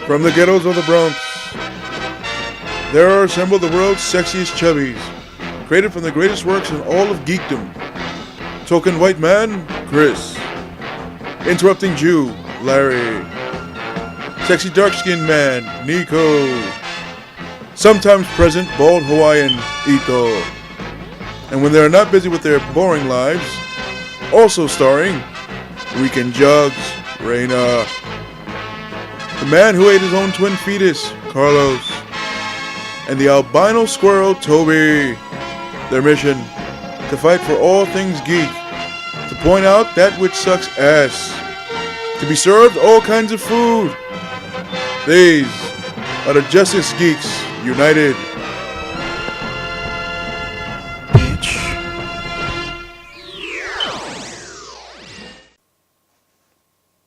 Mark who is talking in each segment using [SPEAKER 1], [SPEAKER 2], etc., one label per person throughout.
[SPEAKER 1] From the ghettos of the Bronx, there are assembled the world's sexiest chubbies, created from the greatest works in all of geekdom. Token white man, Chris. Interrupting Jew, Larry. Sexy dark-skinned man, Nico. Sometimes present bald Hawaiian, Ito. And when they are not busy with their boring lives, also starring Weekend Jugs, Reina. The man who ate his own twin fetus, Carlos. And the albino squirrel, Toby. Their mission, to fight for all things geek. To point out that which sucks ass. To be served all kinds of food. These are the Justice Geeks United. Bitch.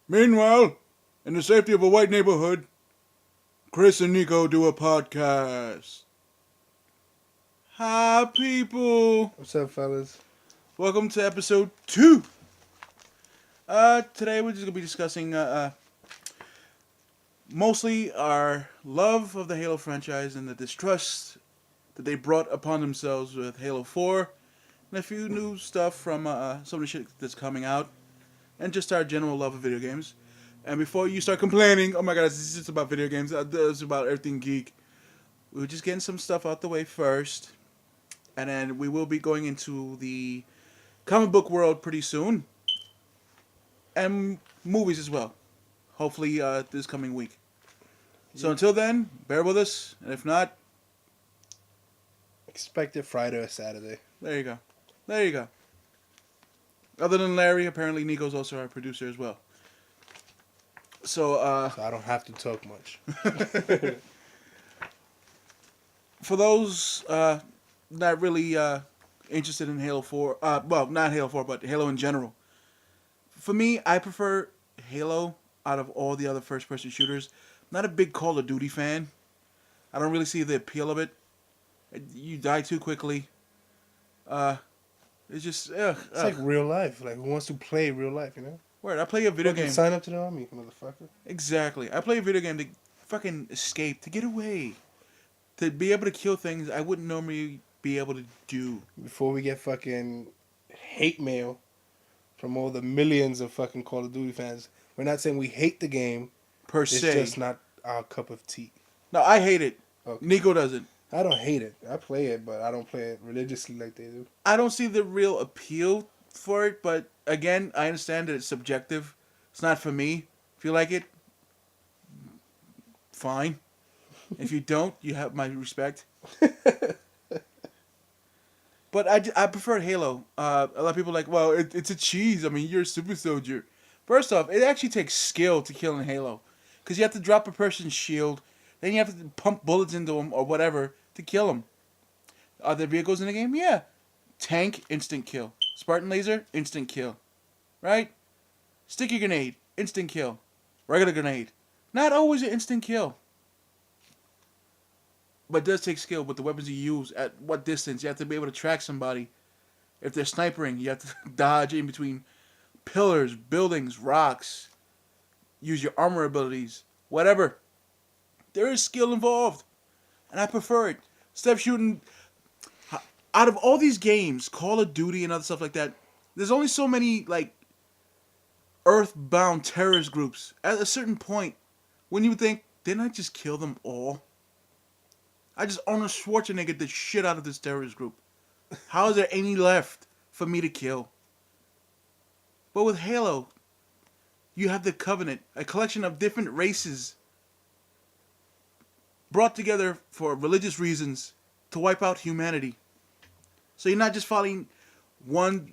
[SPEAKER 1] Meanwhile, in the safety of a white neighborhood, Chris and Nico do a podcast. Hi, people.
[SPEAKER 2] What's up, fellas?
[SPEAKER 1] Welcome to episode 2. Today we're just going to be discussing mostly our love of the Halo franchise and the distrust that they brought upon themselves with Halo 4 and a few new stuff from some of the shit that's coming out and just our general love of video games. And before you start complaining, oh my god, this is just about video games, this is about everything geek, we're just getting some stuff out the way first. And then we will be going into the comic book world pretty soon. And movies as well. Hopefully this coming week. So until then, bear with us. And if not,
[SPEAKER 2] expect it Friday or Saturday.
[SPEAKER 1] There you go. There you go. Other than Larry, apparently Nico's also our producer as well. So
[SPEAKER 2] I don't have to talk much.
[SPEAKER 1] For those not really interested in Halo 4, well, not Halo 4, but Halo in general. For me, I prefer Halo out of all the other first-person shooters. I'm not a big Call of Duty fan. I don't really see the appeal of it. You die too quickly. It's just...
[SPEAKER 2] It's like real life. Like, who wants to play real life, you know?
[SPEAKER 1] Word, I play a video game.
[SPEAKER 2] Sign up to the army, motherfucker.
[SPEAKER 1] Exactly. I play a video game to fucking escape, to get away. To be able to kill things I wouldn't normally be able to do.
[SPEAKER 2] Before we get fucking hate mail from all the millions of fucking Call of Duty fans, we're not saying we hate the game.
[SPEAKER 1] Per se.
[SPEAKER 2] It's just not our cup of tea.
[SPEAKER 1] No, I hate it.
[SPEAKER 2] Okay.
[SPEAKER 1] Nico doesn't.
[SPEAKER 2] I don't hate it. I play it, but I don't play it religiously like they do.
[SPEAKER 1] I don't see the real appeal for it, but again, I understand that it's subjective. It's not for me. If you like it, fine. If you don't, you have my respect. But I prefer Halo. A lot of people are like, well, it's a cheese. I mean, you're a super soldier. First off, it actually takes skill to kill in Halo. Because you have to drop a person's shield, then you have to pump bullets into them or whatever to kill them. Are there vehicles in the game? Yeah. Tank, instant kill. Spartan laser, instant kill. Right? Sticky grenade, instant kill. Regular grenade. Not always an instant kill. But it does take skill with the weapons you use, at what distance. You have to be able to track somebody. If they're snipering, you have to dodge in between pillars, buildings, rocks. Use your armor abilities. Whatever. There is skill involved. And I prefer it. Instead of shooting... Out of all these games, Call of Duty and other stuff like that, there's only so many, like, earthbound terrorist groups. At a certain point, when you think, didn't I just kill them all? I just Arnold Schwarzenegger the shit out of this terrorist group. How is there any left for me to kill? But with Halo, you have the Covenant, a collection of different races brought together for religious reasons to wipe out humanity. So you're not just fighting one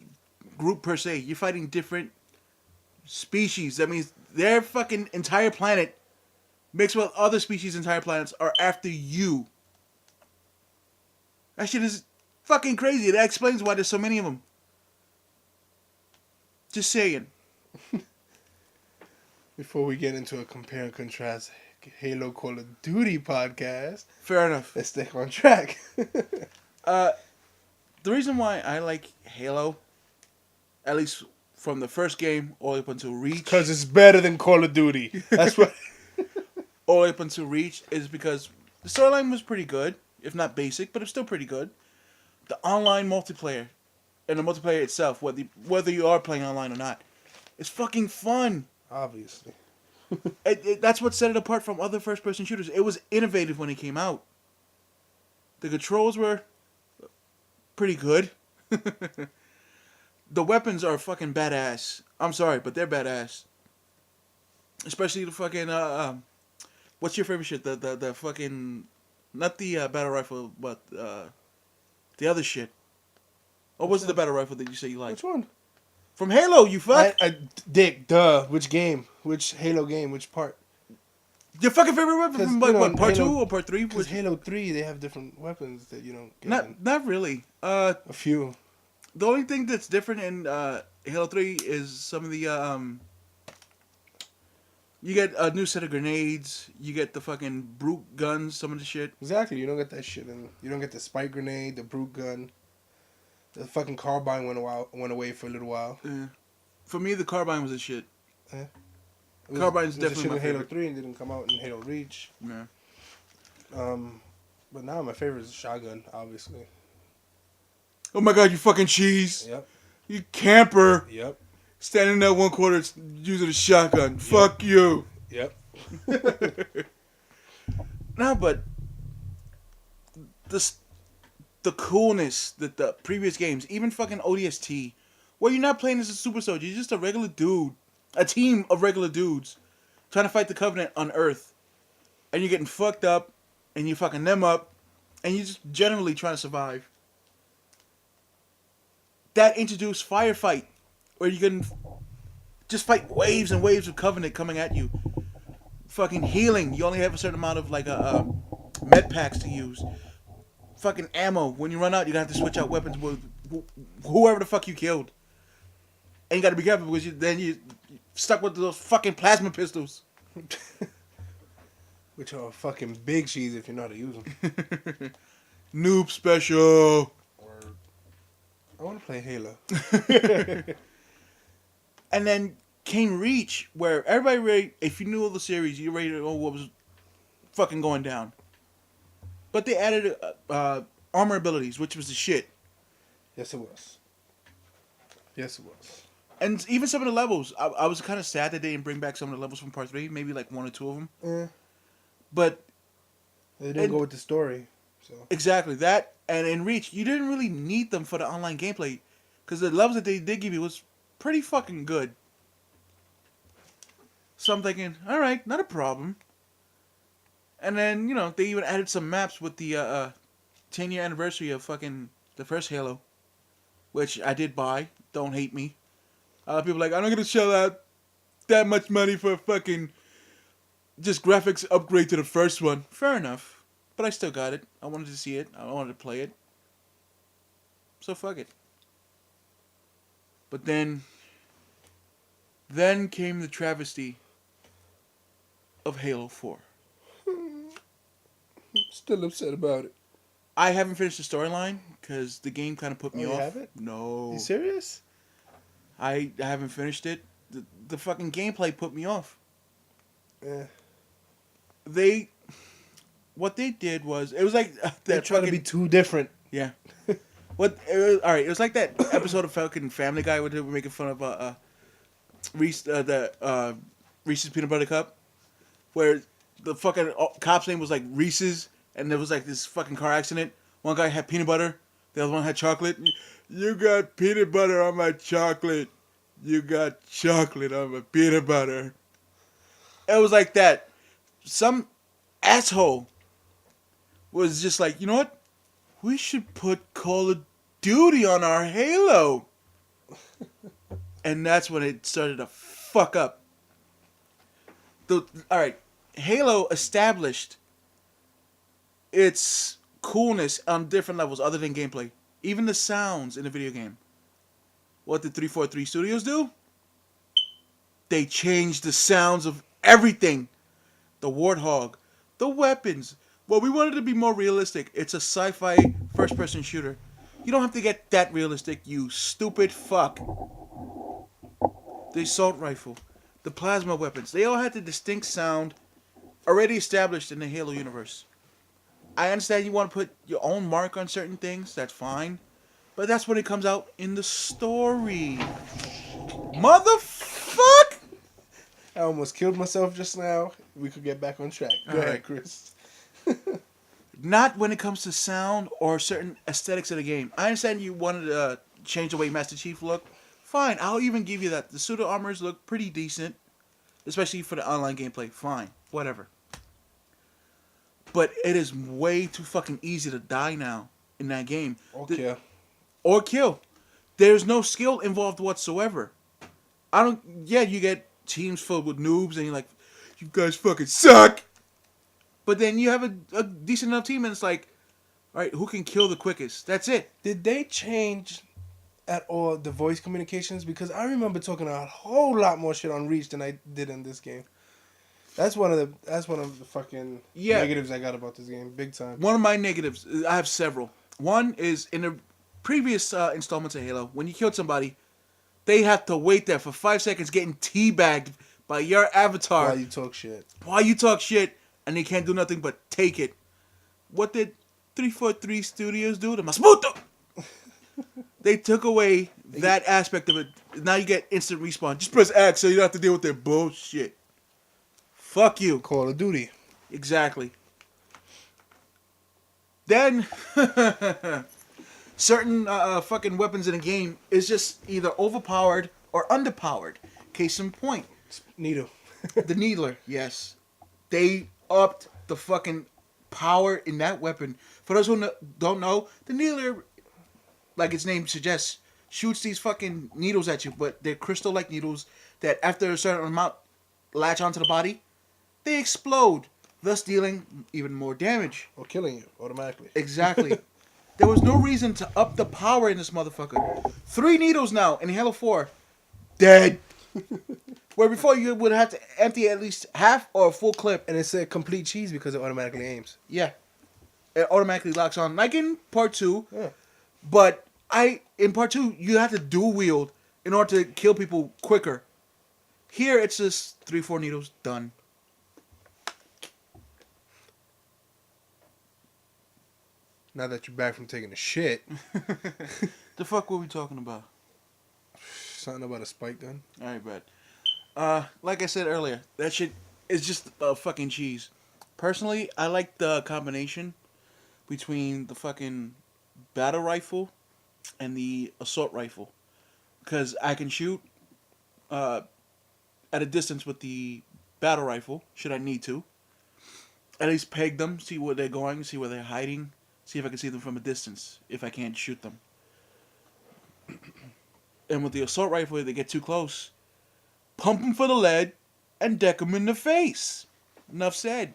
[SPEAKER 1] group per se. You're fighting different species. That means their fucking entire planet mixed with other species' entire planets are after you. That shit is fucking crazy. That explains why there's so many of them. Just saying.
[SPEAKER 2] Before we get into a compare and contrast Halo Call of Duty podcast.
[SPEAKER 1] Fair enough.
[SPEAKER 2] Let's stay on track.
[SPEAKER 1] The reason why I like Halo, at least from the first game all the way up until Reach.
[SPEAKER 2] Because it's better than Call of Duty. That's what.
[SPEAKER 3] all the way up until Reach is because the storyline was pretty good, if not basic, but it's still pretty good. The online multiplayer and the multiplayer itself, whether you are playing online or not, it's fucking fun.
[SPEAKER 2] Obviously.
[SPEAKER 3] That's what set it apart from other first-person shooters. It was innovative when it came out. The controls were pretty good. The weapons are fucking badass. I'm sorry, but they're badass. Especially the fucking what's your favorite shit? The fucking not the battle rifle, but the other shit. Or was it the battle rifle that you say you like?
[SPEAKER 2] Which one?
[SPEAKER 3] From Halo, you fuck.
[SPEAKER 2] Dick, duh. Which game? Which Halo game? Which part?
[SPEAKER 3] Your fucking favorite weapon from like what, part
[SPEAKER 2] Halo,
[SPEAKER 3] 2 or part 3?
[SPEAKER 2] Because Halo 3, they have different weapons that you don't get.
[SPEAKER 3] Not really.
[SPEAKER 2] A few.
[SPEAKER 3] The only thing that's different in Halo 3 is some of the you get a new set of grenades. You get the fucking brute guns. Some of the shit.
[SPEAKER 2] Exactly. You don't get that shit. You don't get the spike grenade, the brute gun. The fucking carbine went away for a little while.
[SPEAKER 3] For me, the carbine was a shit.
[SPEAKER 2] Carbine's
[SPEAKER 3] definitely my
[SPEAKER 2] favorite. Halo
[SPEAKER 3] favorite.
[SPEAKER 2] 3 and didn't come out in Halo Reach.
[SPEAKER 3] Yeah.
[SPEAKER 2] But now my favorite is the shotgun, obviously.
[SPEAKER 3] Oh my god, you fucking cheese.
[SPEAKER 2] Yep.
[SPEAKER 3] You camper.
[SPEAKER 2] Yep.
[SPEAKER 3] Standing in that one corner using a shotgun. Yep. Fuck you.
[SPEAKER 2] Yep.
[SPEAKER 3] No, but the coolness that the previous games, even fucking ODST, where you're not playing as a super soldier, you're just a regular dude. A team of regular dudes trying to fight the Covenant on Earth. And you're getting fucked up, and you're fucking them up, and you're just generally trying to survive. That introduced Firefight, where you can just fight waves and waves of Covenant coming at you. Fucking healing. You only have a certain amount of like med packs to use. Fucking ammo. When you run out, you're gonna have to switch out weapons with whoever the fuck you killed. And you gotta be careful because then you're stuck with those fucking plasma pistols.
[SPEAKER 2] Which are fucking big cheese if you know how to use them.
[SPEAKER 3] Noob special.
[SPEAKER 2] I want to play Halo.
[SPEAKER 3] And then came Reach, where everybody ready, if you knew of the series, you ready to know what was fucking going down. But they added armor abilities, which was the shit.
[SPEAKER 2] Yes, it was. Yes, it was.
[SPEAKER 3] And even some of the levels, I was kind of sad that they didn't bring back some of the levels from Part 3, maybe like 1 or 2 of them. But
[SPEAKER 2] they didn't go with the story. So
[SPEAKER 3] exactly that. And in Reach, you didn't really need them for the online gameplay, because the levels that they did give you was pretty fucking good. So I'm thinking, all right, not a problem. And then, you know, they even added some maps with the 10-year anniversary of fucking the first Halo, which I did buy. Don't hate me. People are like, I'm not gonna shell out that much money for a fucking just graphics upgrade to the first one. Fair enough. But I still got it. I wanted to see it. I wanted to play it. So fuck it. But then came the travesty of Halo 4.
[SPEAKER 2] Still upset about it.
[SPEAKER 3] I haven't finished the storyline because the game kind of put me off.
[SPEAKER 2] You haven't?
[SPEAKER 3] No.
[SPEAKER 2] You serious?
[SPEAKER 3] I haven't finished it. The fucking gameplay put me off. What they did was, it was like
[SPEAKER 2] they're trying to be too different.
[SPEAKER 3] Yeah. All right. It was like that episode of fucking Family Guy where they were making fun of Reese's peanut butter cup, where the fucking cop's name was like Reese's, and there was like this fucking car accident. One guy had peanut butter, the other one had chocolate. You got peanut butter on my chocolate. You got chocolate on my peanut butter. It was like that. Some asshole was just like, you know what? We should put Call of Duty on our Halo. And that's when it started to fuck up. Alright, Halo established its coolness on different levels other than gameplay. Even the sounds in the video game. What did 343 Studios do? They changed the sounds of everything. The Warthog, the weapons. Well, we wanted to be more realistic. It's a sci-fi first-person shooter. You don't have to get that realistic, you stupid fuck. The assault rifle, the plasma weapons, they all had the distinct sound already established in the Halo universe. I understand you want to put your own mark on certain things. That's fine. But that's when it comes out in the story. Motherfuck!
[SPEAKER 2] I almost killed myself just now. We could get back on track. Go
[SPEAKER 3] All
[SPEAKER 2] ahead,
[SPEAKER 3] right.
[SPEAKER 2] Chris.
[SPEAKER 3] Not when it comes to sound or certain aesthetics of the game. I understand you wanted to change the way Master Chief looked. Fine, I'll even give you that. The pseudo armors look pretty decent, especially for the online gameplay. Fine, whatever. But it is way too fucking easy to die now in that game.
[SPEAKER 2] Okay.
[SPEAKER 3] Or kill. There's no skill involved whatsoever. I don't. Yeah, you get teams filled with noobs, and you're like, you guys fucking suck. But then you have a decent enough team, and it's like, all right, who can kill the quickest? That's it.
[SPEAKER 2] Did they change at all the voice communications? Because I remember talking a whole lot more shit on Reach than I did in this game. That's one of the fucking negatives I got about this game, big time.
[SPEAKER 3] One of my negatives, I have several. One is in the previous installments of Halo, when you killed somebody, they have to wait there for 5 seconds getting teabagged by your avatar.
[SPEAKER 2] While you talk shit.
[SPEAKER 3] And they can't do nothing but take it. What did 343 Studios do to Masmuto? They took away that aspect of it. Now you get instant respawn. Just press X so you don't have to deal with their bullshit. Fuck you.
[SPEAKER 2] Call of Duty.
[SPEAKER 3] Exactly. Then, certain fucking weapons in a game is just either overpowered or underpowered. Case in point.
[SPEAKER 2] Needle.
[SPEAKER 3] The Needler, yes. They upped the fucking power in that weapon. For those who don't know, the Needler, like its name suggests, shoots these fucking needles at you, but they're crystal-like needles that after a certain amount latch onto the body, they explode, thus dealing even more damage.
[SPEAKER 2] Or killing you automatically.
[SPEAKER 3] Exactly. There was no reason to up the power in this motherfucker. 3 needles now in Halo 4. Dead. Where before you would have to empty at least half or a full clip.
[SPEAKER 2] And it's a complete cheese because it automatically aims.
[SPEAKER 3] Yeah. It automatically locks on. Like in part 2.
[SPEAKER 2] Yeah.
[SPEAKER 3] But in part 2, you have to dual wield in order to kill people quicker. Here, it's just 3-4 needles, done.
[SPEAKER 2] Now that you're back from taking a shit.
[SPEAKER 3] The fuck were we talking about?
[SPEAKER 2] Something about a spike gun.
[SPEAKER 3] Alright, bad. Like I said earlier, that shit is just fucking cheese. Personally, I like the combination between the fucking battle rifle and the assault rifle. Because I can shoot at a distance with the battle rifle, should I need to. At least peg them, see where they're going, see where they're hiding, see if I can see them from a distance, if I can't shoot them. And with the assault rifle, if they get too close, pump them for the lead and deck them in the face. Enough said.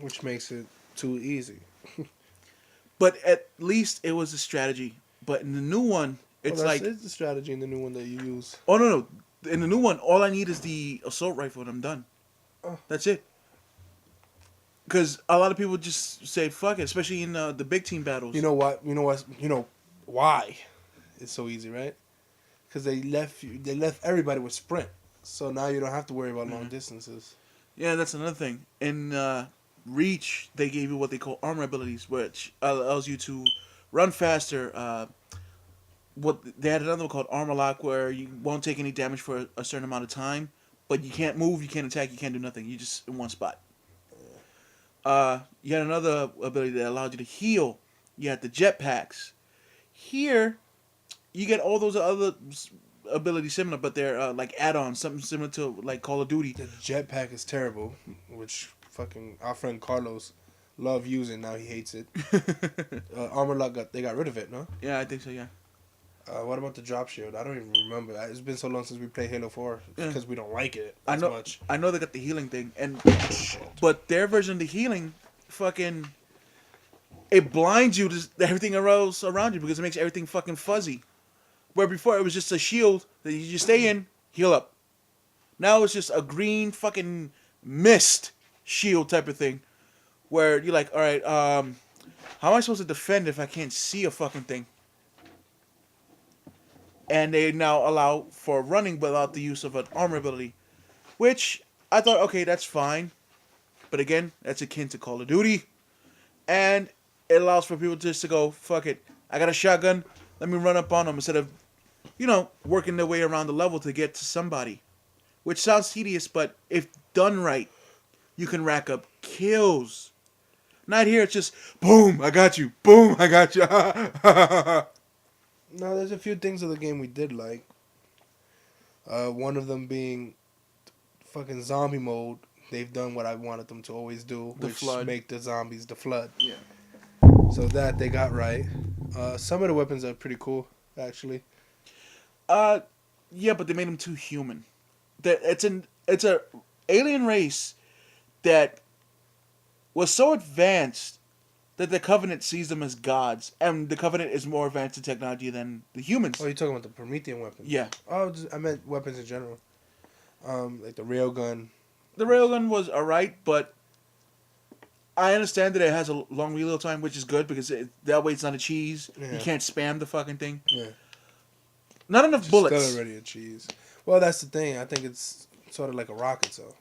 [SPEAKER 2] Which makes it too easy.
[SPEAKER 3] But at least it was a strategy. But in the new one, it's
[SPEAKER 2] it's the strategy in the new one that you use.
[SPEAKER 3] Oh, no. In the new one, all I need is the assault rifle and I'm done.
[SPEAKER 2] Oh.
[SPEAKER 3] That's it. Because a lot of people just say, fuck it, especially in the big team battles.
[SPEAKER 2] You know what? You know why it's so easy, right? Because they left everybody with sprint. So now you don't have to worry about long distances.
[SPEAKER 3] Yeah, that's another thing. In Reach, they gave you what they call armor abilities, which allows you to run faster. They had another one called Armor Lock, where you won't take any damage for a certain amount of time, but you can't move, you can't attack, you can't do nothing. You're just in one spot. You had another ability that allowed you to heal. You had the jetpacks. Here, you get all those other abilities similar, but they're like add-ons, something similar to like Call of Duty.
[SPEAKER 2] The jetpack is terrible, which fucking our friend Carlos loved using. Now he hates it. Armor Lock they got rid of it, no?
[SPEAKER 3] Yeah, I think so. Yeah.
[SPEAKER 2] What about the drop shield? I don't even remember. It's been so long since we played Halo 4 because we don't like it as much.
[SPEAKER 3] I know they got the healing thing, but their version of the healing, fucking, it blinds you to everything else around you because it makes everything fucking fuzzy. Where before it was just a shield that you just stay in, heal up. Now it's just a green fucking mist shield type of thing, where you're like, all right, how am I supposed to defend if I can't see a fucking thing? And they now allow for running without the use of an armor ability. Which, I thought, okay, that's fine. But again, that's akin to Call of Duty. And it allows for people just to go, fuck it. I got a shotgun. Let me run up on them instead of, working their way around the level to get to somebody. Which sounds tedious, but if done right, you can rack up kills. Not here, it's just, boom, I got you. Boom, I got you.
[SPEAKER 2] No, there's a few things of the game we did like. One of them being fucking zombie mode. They've done what I wanted them to always do,
[SPEAKER 3] The
[SPEAKER 2] which
[SPEAKER 3] flood.
[SPEAKER 2] make the zombies the flood.
[SPEAKER 3] Yeah.
[SPEAKER 2] So that they got right. Some of the weapons are pretty cool, actually.
[SPEAKER 3] Yeah, but they made them too human. It's a alien race that was so advanced that the Covenant sees them as gods, and the Covenant is more advanced in technology than the humans.
[SPEAKER 2] Oh, you're talking about the Promethean weapons?
[SPEAKER 3] Yeah.
[SPEAKER 2] Oh, I meant weapons in general. Like the railgun.
[SPEAKER 3] The railgun was alright, but I understand that it has a long reload time, which is good because that way it's not a cheese.
[SPEAKER 2] Yeah.
[SPEAKER 3] You can't spam the fucking thing.
[SPEAKER 2] Yeah.
[SPEAKER 3] Not enough bullets.
[SPEAKER 2] Still already a cheese. Well, that's the thing. I think it's sort of like a rocket, so.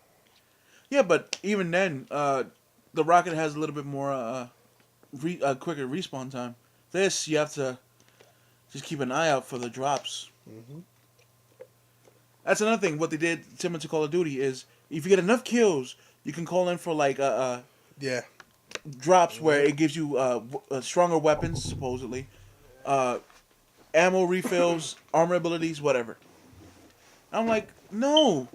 [SPEAKER 3] Yeah, but even then, the rocket has a little bit more quicker respawn time. This, you have to just keep an eye out for the drops.
[SPEAKER 2] Mm-hmm.
[SPEAKER 3] That's another thing. What they did similar to Call of Duty is if you get enough kills, you can call in for like
[SPEAKER 2] Yeah.
[SPEAKER 3] drops where it gives you stronger weapons, supposedly, ammo refills, armor abilities, whatever. I'm like, no.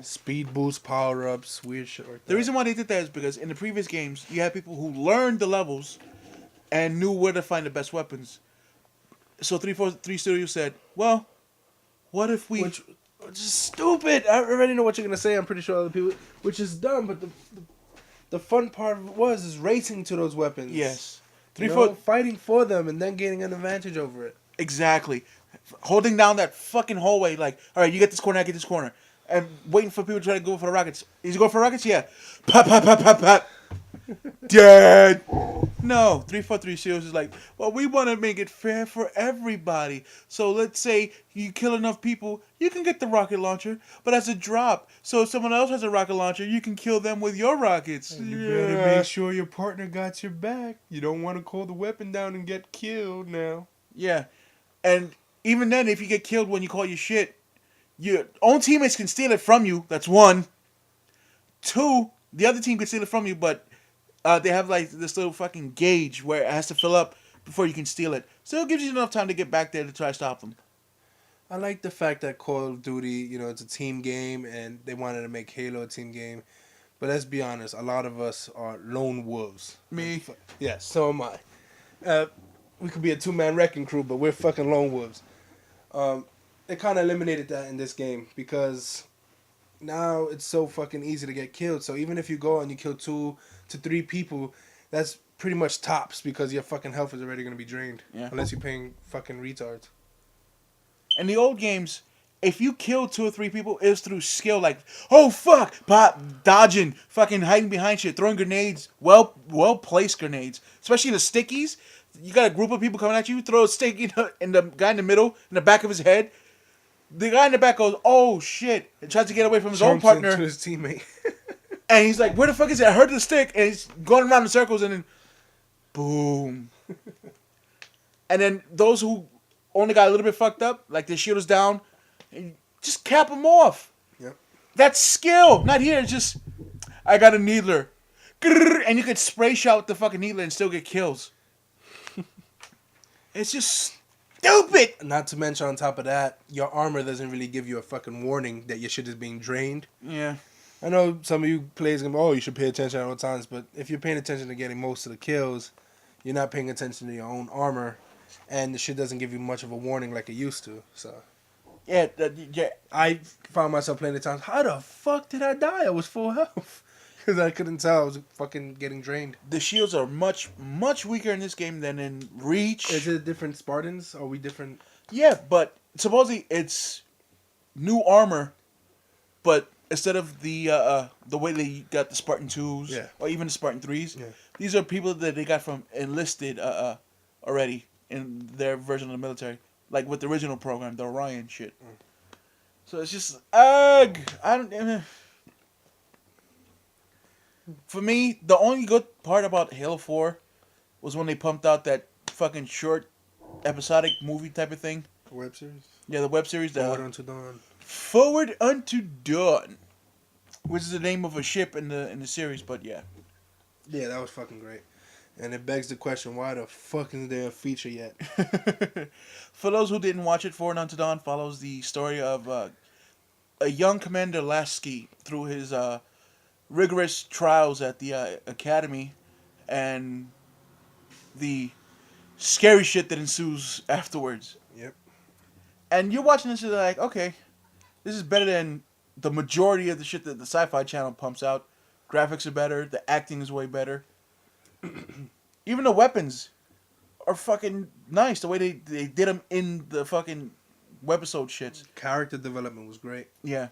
[SPEAKER 2] Speed boost, power ups, weird shit like that.
[SPEAKER 3] The reason why they did that is because in the previous games, you had people who learned the levels and knew where to find the best weapons. So 343 Studios said, well, what if we...
[SPEAKER 2] Which is stupid. I already know what you're going to say. I'm pretty sure other people... Which is dumb, but the fun part of it is racing to those weapons.
[SPEAKER 3] Yes.
[SPEAKER 2] Fighting for them and then gaining an advantage over it.
[SPEAKER 3] Exactly. Holding down that fucking hallway like, all right, you get this corner, I get this corner. And waiting for people to try to go for the rockets. Is he going for rockets? Yeah. Pop, pop, pop, pop, pop. Dead. No. 343 Studios is like, well, we want to make it fair for everybody. So let's say you kill enough people, you can get the rocket launcher, but as a drop. So if someone else has a rocket launcher, you can kill them with your rockets.
[SPEAKER 2] And you better make sure your partner got your back. You don't want to call the weapon down and get killed now.
[SPEAKER 3] Yeah. And even then, if you get killed when you call your shit, your own teammates can steal it from you. That's one. Two, the other team can steal it from you, but they have like this little fucking gauge where it has to fill up before you can steal it. So it gives you enough time to get back there to try to stop them.
[SPEAKER 2] I like the fact that Call of Duty, it's a team game, and they wanted to make Halo a team game. But let's be honest, a lot of us are lone wolves.
[SPEAKER 3] Me.
[SPEAKER 2] Yes, so am I. We could be a two-man wrecking crew, but we're fucking lone wolves. They kind of eliminated that in this game because now it's so fucking easy to get killed. So even if you go and you kill 2 to 3 people, that's pretty much tops because your fucking health is already going to be drained.
[SPEAKER 3] Yeah.
[SPEAKER 2] Unless you're paying fucking retards.
[SPEAKER 3] In the old games, if you killed 2 or 3 people, it was through skill, like, oh fuck, pop, dodging, fucking hiding behind shit, throwing grenades, well placed grenades, especially the stickies. You got a group of people coming at you, throw a stick in the guy in the middle, in the back of his head. The guy in the back goes, oh shit, and tries to get away from his own partner.
[SPEAKER 2] Into his teammate.
[SPEAKER 3] And he's like, where the fuck is it? I heard the stick. And he's going around in circles and then boom. And then those who only got a little bit fucked up, like their shield is down, and just cap them off.
[SPEAKER 2] Yep.
[SPEAKER 3] That's skill. Not here. It's just, I got a needler. And you could spray shot with the fucking needler and still get kills. It's just stupid.
[SPEAKER 2] Not to mention, on top of that, your armor doesn't really give you a fucking warning that your shit is being drained.
[SPEAKER 3] Yeah.
[SPEAKER 2] I know some of you players going to go, oh, you should pay attention at all times, but if you're paying attention to getting most of the kills, you're not paying attention to your own armor, and the shit doesn't give you much of a warning like it used to, so.
[SPEAKER 3] Yeah,
[SPEAKER 2] I found myself playing at times, how the fuck did I die? I was full health. Because I couldn't tell. I was fucking getting drained.
[SPEAKER 3] the shields are much, much weaker in this game than in Reach.
[SPEAKER 2] Is it different Spartans? Are we different?
[SPEAKER 3] Yeah, but supposedly it's new armor, but instead of the way they got the Spartan 2s,
[SPEAKER 2] Yeah.
[SPEAKER 3] or even the Spartan 3s,
[SPEAKER 2] Yeah.
[SPEAKER 3] these are people that they got from enlisted already in their version of the military. Like with the original program, the Orion shit. So it's just, ugh! I don't... For me, the only good part about Halo 4 was when they pumped out that fucking short episodic movie type of thing.
[SPEAKER 2] Web series.
[SPEAKER 3] Yeah, the web series.
[SPEAKER 2] Forward Unto Dawn.
[SPEAKER 3] Forward Unto Dawn, which is the name of a ship in the series. But yeah.
[SPEAKER 2] Yeah, that was fucking great. And it begs the question, why the fuck isn't there a feature yet?
[SPEAKER 3] For those who didn't watch it, Forward Unto Dawn follows the story of a young Commander Lasky through his rigorous trials at the academy and the scary shit that ensues afterwards.
[SPEAKER 2] Yep.
[SPEAKER 3] And you're watching this and you're like, okay, this is better than the majority of the shit that the Sci-Fi Channel pumps out. Graphics are better. The acting is way better. Even the weapons are fucking nice. The way they did them in the fucking webisode shits.
[SPEAKER 2] Character development was great.
[SPEAKER 3] Yeah.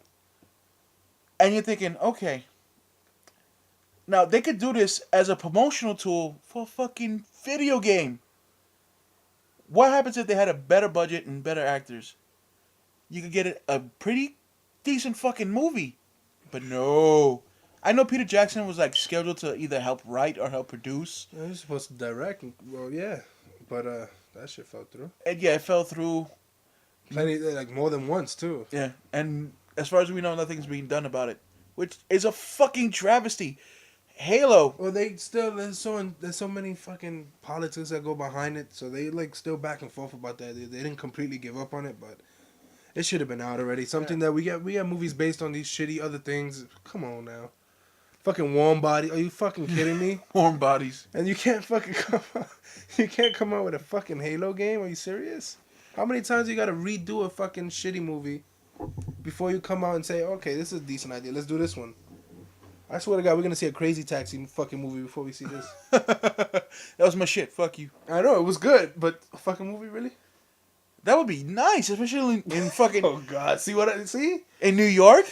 [SPEAKER 3] And you're thinking, okay. Now, they could do this as a promotional tool for a fucking video game. What happens if they had a better budget and better actors? You could get a pretty decent fucking movie. But no. I know Peter Jackson was like scheduled to either help write or help produce.
[SPEAKER 2] He was supposed to direct. Well, yeah. But that shit fell through.
[SPEAKER 3] And yeah, it fell through.
[SPEAKER 2] Plenty, like more than once, too.
[SPEAKER 3] Yeah. And as far as we know, nothing's being done about it. Which is a fucking travesty. Halo.
[SPEAKER 2] Well, they still there's so many fucking politics that go behind it, so they like still back and forth about that. They didn't completely give up on it, but it should have been out already. Something that we got movies based on these shitty other things. Come on now, fucking Warm Body. Are you fucking kidding me?
[SPEAKER 3] Warm bodies.
[SPEAKER 2] And you can't fucking come out with a fucking Halo game. Are you serious? How many times you gotta redo a fucking shitty movie before you come out and say, okay, this is a decent idea. Let's do this one. I swear to God, we're gonna see a Crazy Taxi fucking movie before we see this.
[SPEAKER 3] That was my shit. Fuck you.
[SPEAKER 2] I know it was good, but a fucking movie, really?
[SPEAKER 3] That would be nice, especially in fucking
[SPEAKER 2] Oh God, see what I see?
[SPEAKER 3] in New York.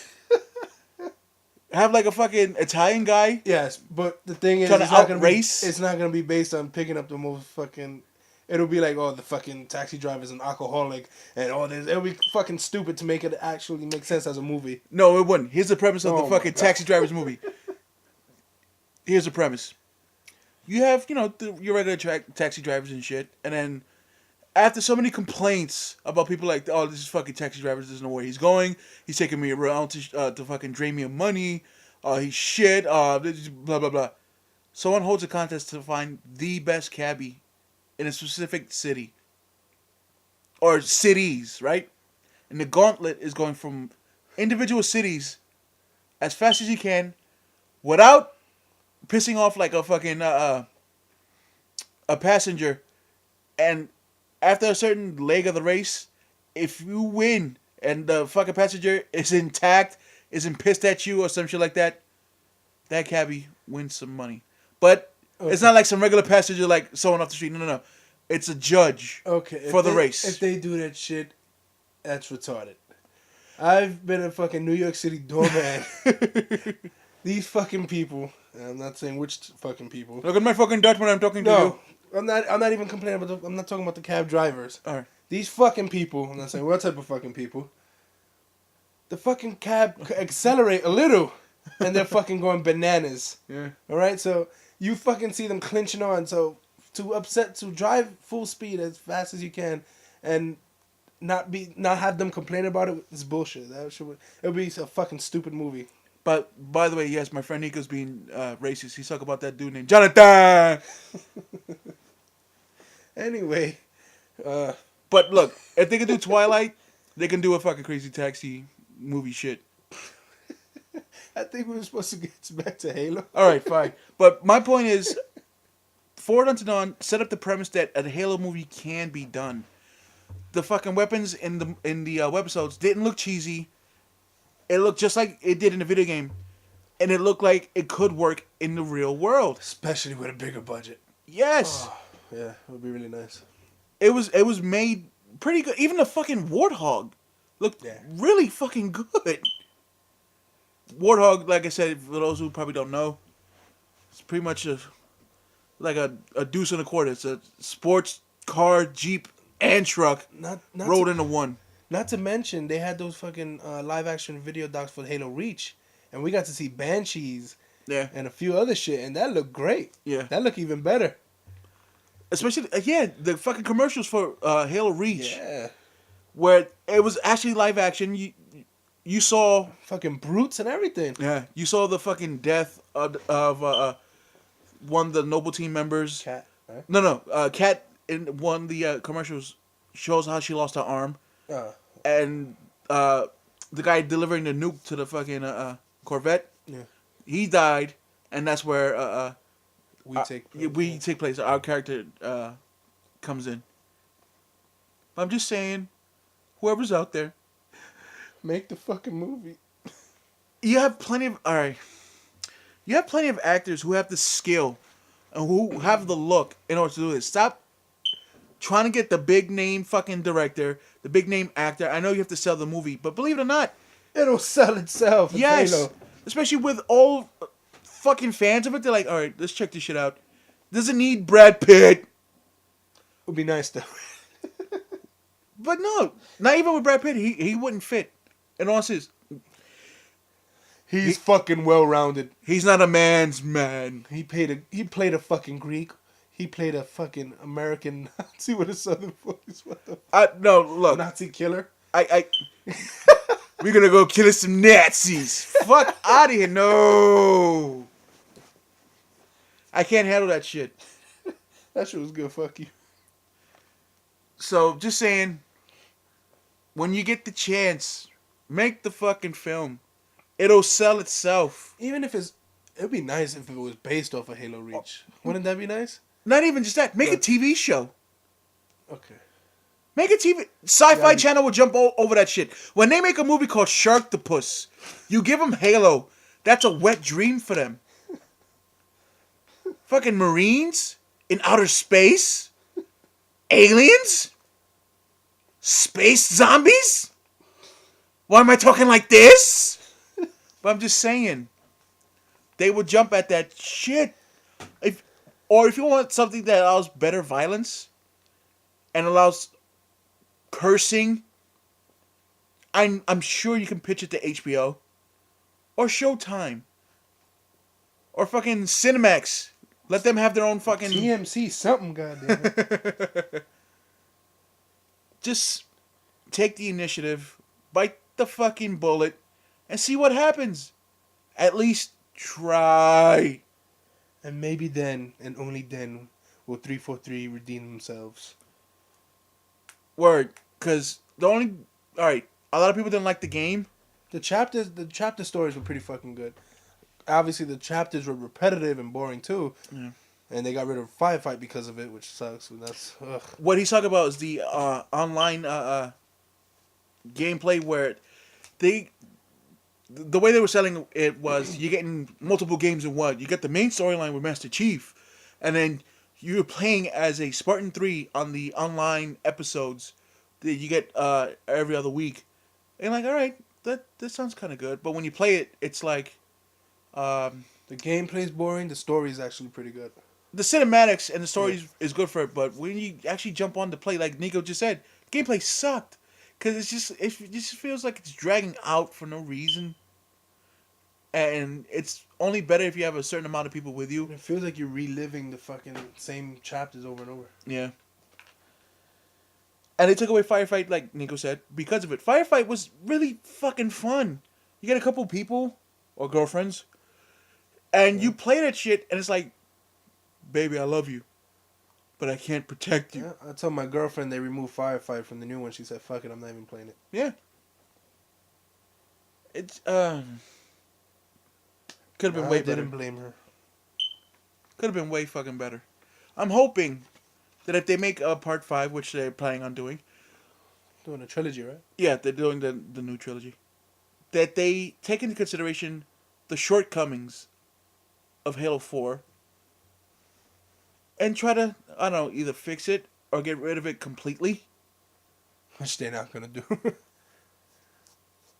[SPEAKER 3] Have like a fucking Italian guy.
[SPEAKER 2] Yes, but the thing is,
[SPEAKER 3] Trying to
[SPEAKER 2] it's not gonna be.
[SPEAKER 3] outrace?
[SPEAKER 2] It's not gonna be based on picking up the most fucking. It'll be like, oh, the fucking taxi driver's an alcoholic, and all this. It'll be fucking stupid to make it actually make sense as a movie.
[SPEAKER 3] No, it wouldn't. Here's the premise of
[SPEAKER 2] Oh
[SPEAKER 3] the
[SPEAKER 2] my
[SPEAKER 3] fucking
[SPEAKER 2] God.
[SPEAKER 3] Taxi Drivers movie. Here's the premise. You have, your regular taxi drivers and shit, and then after so many complaints about people like, oh, this is fucking taxi drivers, doesn't know where he's going, he's taking me around to fucking drain me of money, he's shit, blah, blah, blah. Someone holds a contest to find the best cabbie in a specific city. Or cities, right? And the gauntlet is going from individual cities as fast as you can without pissing off like a fucking a passenger. And after a certain leg of the race, if you win and the fucking passenger is intact, isn't pissed at you or some shit like that, that cabbie wins some money. But it's not like some regular passenger like someone off the street. No. It's a judge for the race.
[SPEAKER 2] If they do that shit, that's retarded. I've been a fucking New York City doorman. These fucking people, and I'm not saying which fucking people.
[SPEAKER 3] Look at my fucking Dutch when I'm talking to you.
[SPEAKER 2] No, I'm not even complaining about. I'm not talking about the cab drivers.
[SPEAKER 3] All right.
[SPEAKER 2] These fucking people. I'm not saying what type of fucking people. The fucking cab accelerate a little, and they're fucking going bananas.
[SPEAKER 3] Yeah.
[SPEAKER 2] All right, so you fucking see them clinching on. So to drive full speed as fast as you can, and not have them complain about it is bullshit. It'll be a fucking stupid movie.
[SPEAKER 3] But by the way, yes, my friend Nico's being racist. He's talking about that dude named Jonathan.
[SPEAKER 2] Anyway,
[SPEAKER 3] But look, if they can do Twilight, they can do a fucking Crazy Taxi movie shit.
[SPEAKER 2] I think we were supposed to get back to Halo.
[SPEAKER 3] All right, fine. But my point is, Forward Unto Dawn set up the premise that a Halo movie can be done. The fucking weapons in the webisodes didn't look cheesy. It looked just like it did in the video game, and it looked like it could work in the real world.
[SPEAKER 2] Especially with a bigger budget.
[SPEAKER 3] Yes,
[SPEAKER 2] Yeah, it would be really nice.
[SPEAKER 3] it was made pretty good. Even the fucking Warthog looked really fucking good. Warthog, like I said, for those who probably don't know, it's pretty much like a deuce and a quarter. It's a sports car, Jeep, and truck
[SPEAKER 2] Not
[SPEAKER 3] rolled into one.
[SPEAKER 2] Not to mention, they had those fucking live action video docs for Halo Reach, and we got to see Banshees
[SPEAKER 3] Yeah.
[SPEAKER 2] And a few other shit, and that looked great.
[SPEAKER 3] Yeah.
[SPEAKER 2] That looked even better.
[SPEAKER 3] Especially, the fucking commercials for Halo Reach.
[SPEAKER 2] Yeah.
[SPEAKER 3] Where it was actually live action. You saw
[SPEAKER 2] Fucking brutes and everything.
[SPEAKER 3] Yeah, you saw the fucking death of one of the Noble team members.
[SPEAKER 2] Cat, right?
[SPEAKER 3] No. Kat in one of the commercials shows how she lost her arm, and the guy delivering the nuke to the fucking Corvette, he died, and that's where we take place. Our character comes in. I'm just saying, whoever's out there,
[SPEAKER 2] make the fucking movie.
[SPEAKER 3] You have plenty of You have plenty of actors who have the skill and who have the look in order to do this. Stop trying to get the big name fucking director, the big name actor. I know you have to sell the movie, but believe it or not,
[SPEAKER 2] it'll sell itself.
[SPEAKER 3] Yes,
[SPEAKER 2] Halo.
[SPEAKER 3] especially with all fucking fans of it. They're like, all right, let's check this shit out. Doesn't need Brad Pitt.
[SPEAKER 2] Would be nice though.
[SPEAKER 3] But no, not even with Brad Pitt. He wouldn't fit. And honestly,
[SPEAKER 2] he's fucking well rounded.
[SPEAKER 3] He's not a man's man.
[SPEAKER 2] He played a fucking Greek. He played a fucking American Nazi with a southern voice. What the?
[SPEAKER 3] No, look,
[SPEAKER 2] Nazi killer.
[SPEAKER 3] We're gonna go kill some Nazis. Fuck out of here. No, I can't handle that shit.
[SPEAKER 2] That shit was good. Fuck you.
[SPEAKER 3] So just saying, when you get the chance, make the fucking film. It'll sell itself.
[SPEAKER 2] Even if it'd be nice if it was based off of Halo Reach. Wouldn't that be nice?
[SPEAKER 3] Not even just that. Make a TV show.
[SPEAKER 2] Okay.
[SPEAKER 3] Make a TV. Sci-Fi Channel will jump over that shit. When they make a movie called Sharktopus, you give them Halo. That's a wet dream for them. Fucking Marines in outer space. Aliens. Space zombies. Why am I talking like this? But I'm just saying, they would jump at that shit. If you want something that allows better violence and allows cursing, I'm sure you can pitch it to HBO or Showtime or fucking Cinemax. Let them have their own fucking
[SPEAKER 2] TMC something, goddamn.
[SPEAKER 3] Just take the initiative, bite the fucking bullet, and see what happens. At least try.
[SPEAKER 2] And maybe then, and only then, will 343 redeem themselves.
[SPEAKER 3] Word. Because alright, a lot of people didn't like the game.
[SPEAKER 2] The chapter stories were pretty fucking good. Obviously, the chapters were repetitive and boring too.
[SPEAKER 3] Yeah. And
[SPEAKER 2] they got rid of Firefight because of it, which sucks. And that's ugh.
[SPEAKER 3] What he's talking about is the online gameplay where the way they were selling it was you're getting multiple games in one. You get the main storyline with Master Chief, and then you're playing as a Spartan 3 on the online episodes that you get every other week. And like, all right, that sounds kind of good. But when you play it, it's like
[SPEAKER 2] the gameplay's boring. The story's actually pretty good.
[SPEAKER 3] The cinematics and the story is good for it, but when you actually jump on to play, like Nico just said, gameplay sucked. Because it just feels like it's dragging out for no reason. And it's only better if you have a certain amount of people with you.
[SPEAKER 2] It feels like you're reliving the fucking same chapters over and over.
[SPEAKER 3] Yeah. And they took away Firefight, like Nico said, because of it. Firefight was really fucking fun. You get a couple people, or girlfriends, and you play that shit, and it's like, baby, I love you, but I can't protect you.
[SPEAKER 2] Yeah, I told my girlfriend they removed Firefight from the new one. She said, fuck it, I'm not even playing it.
[SPEAKER 3] Yeah. It's, could have been way better. I
[SPEAKER 2] didn't blame her.
[SPEAKER 3] Could have been way fucking better. I'm hoping that if they make a part 5, which they're planning on doing.
[SPEAKER 2] Doing a trilogy, right?
[SPEAKER 3] Yeah, they're doing the new trilogy. That they take into consideration the shortcomings of Halo 4 and try to, I don't know, either fix it or get rid of it completely.
[SPEAKER 2] Which they're not going to do.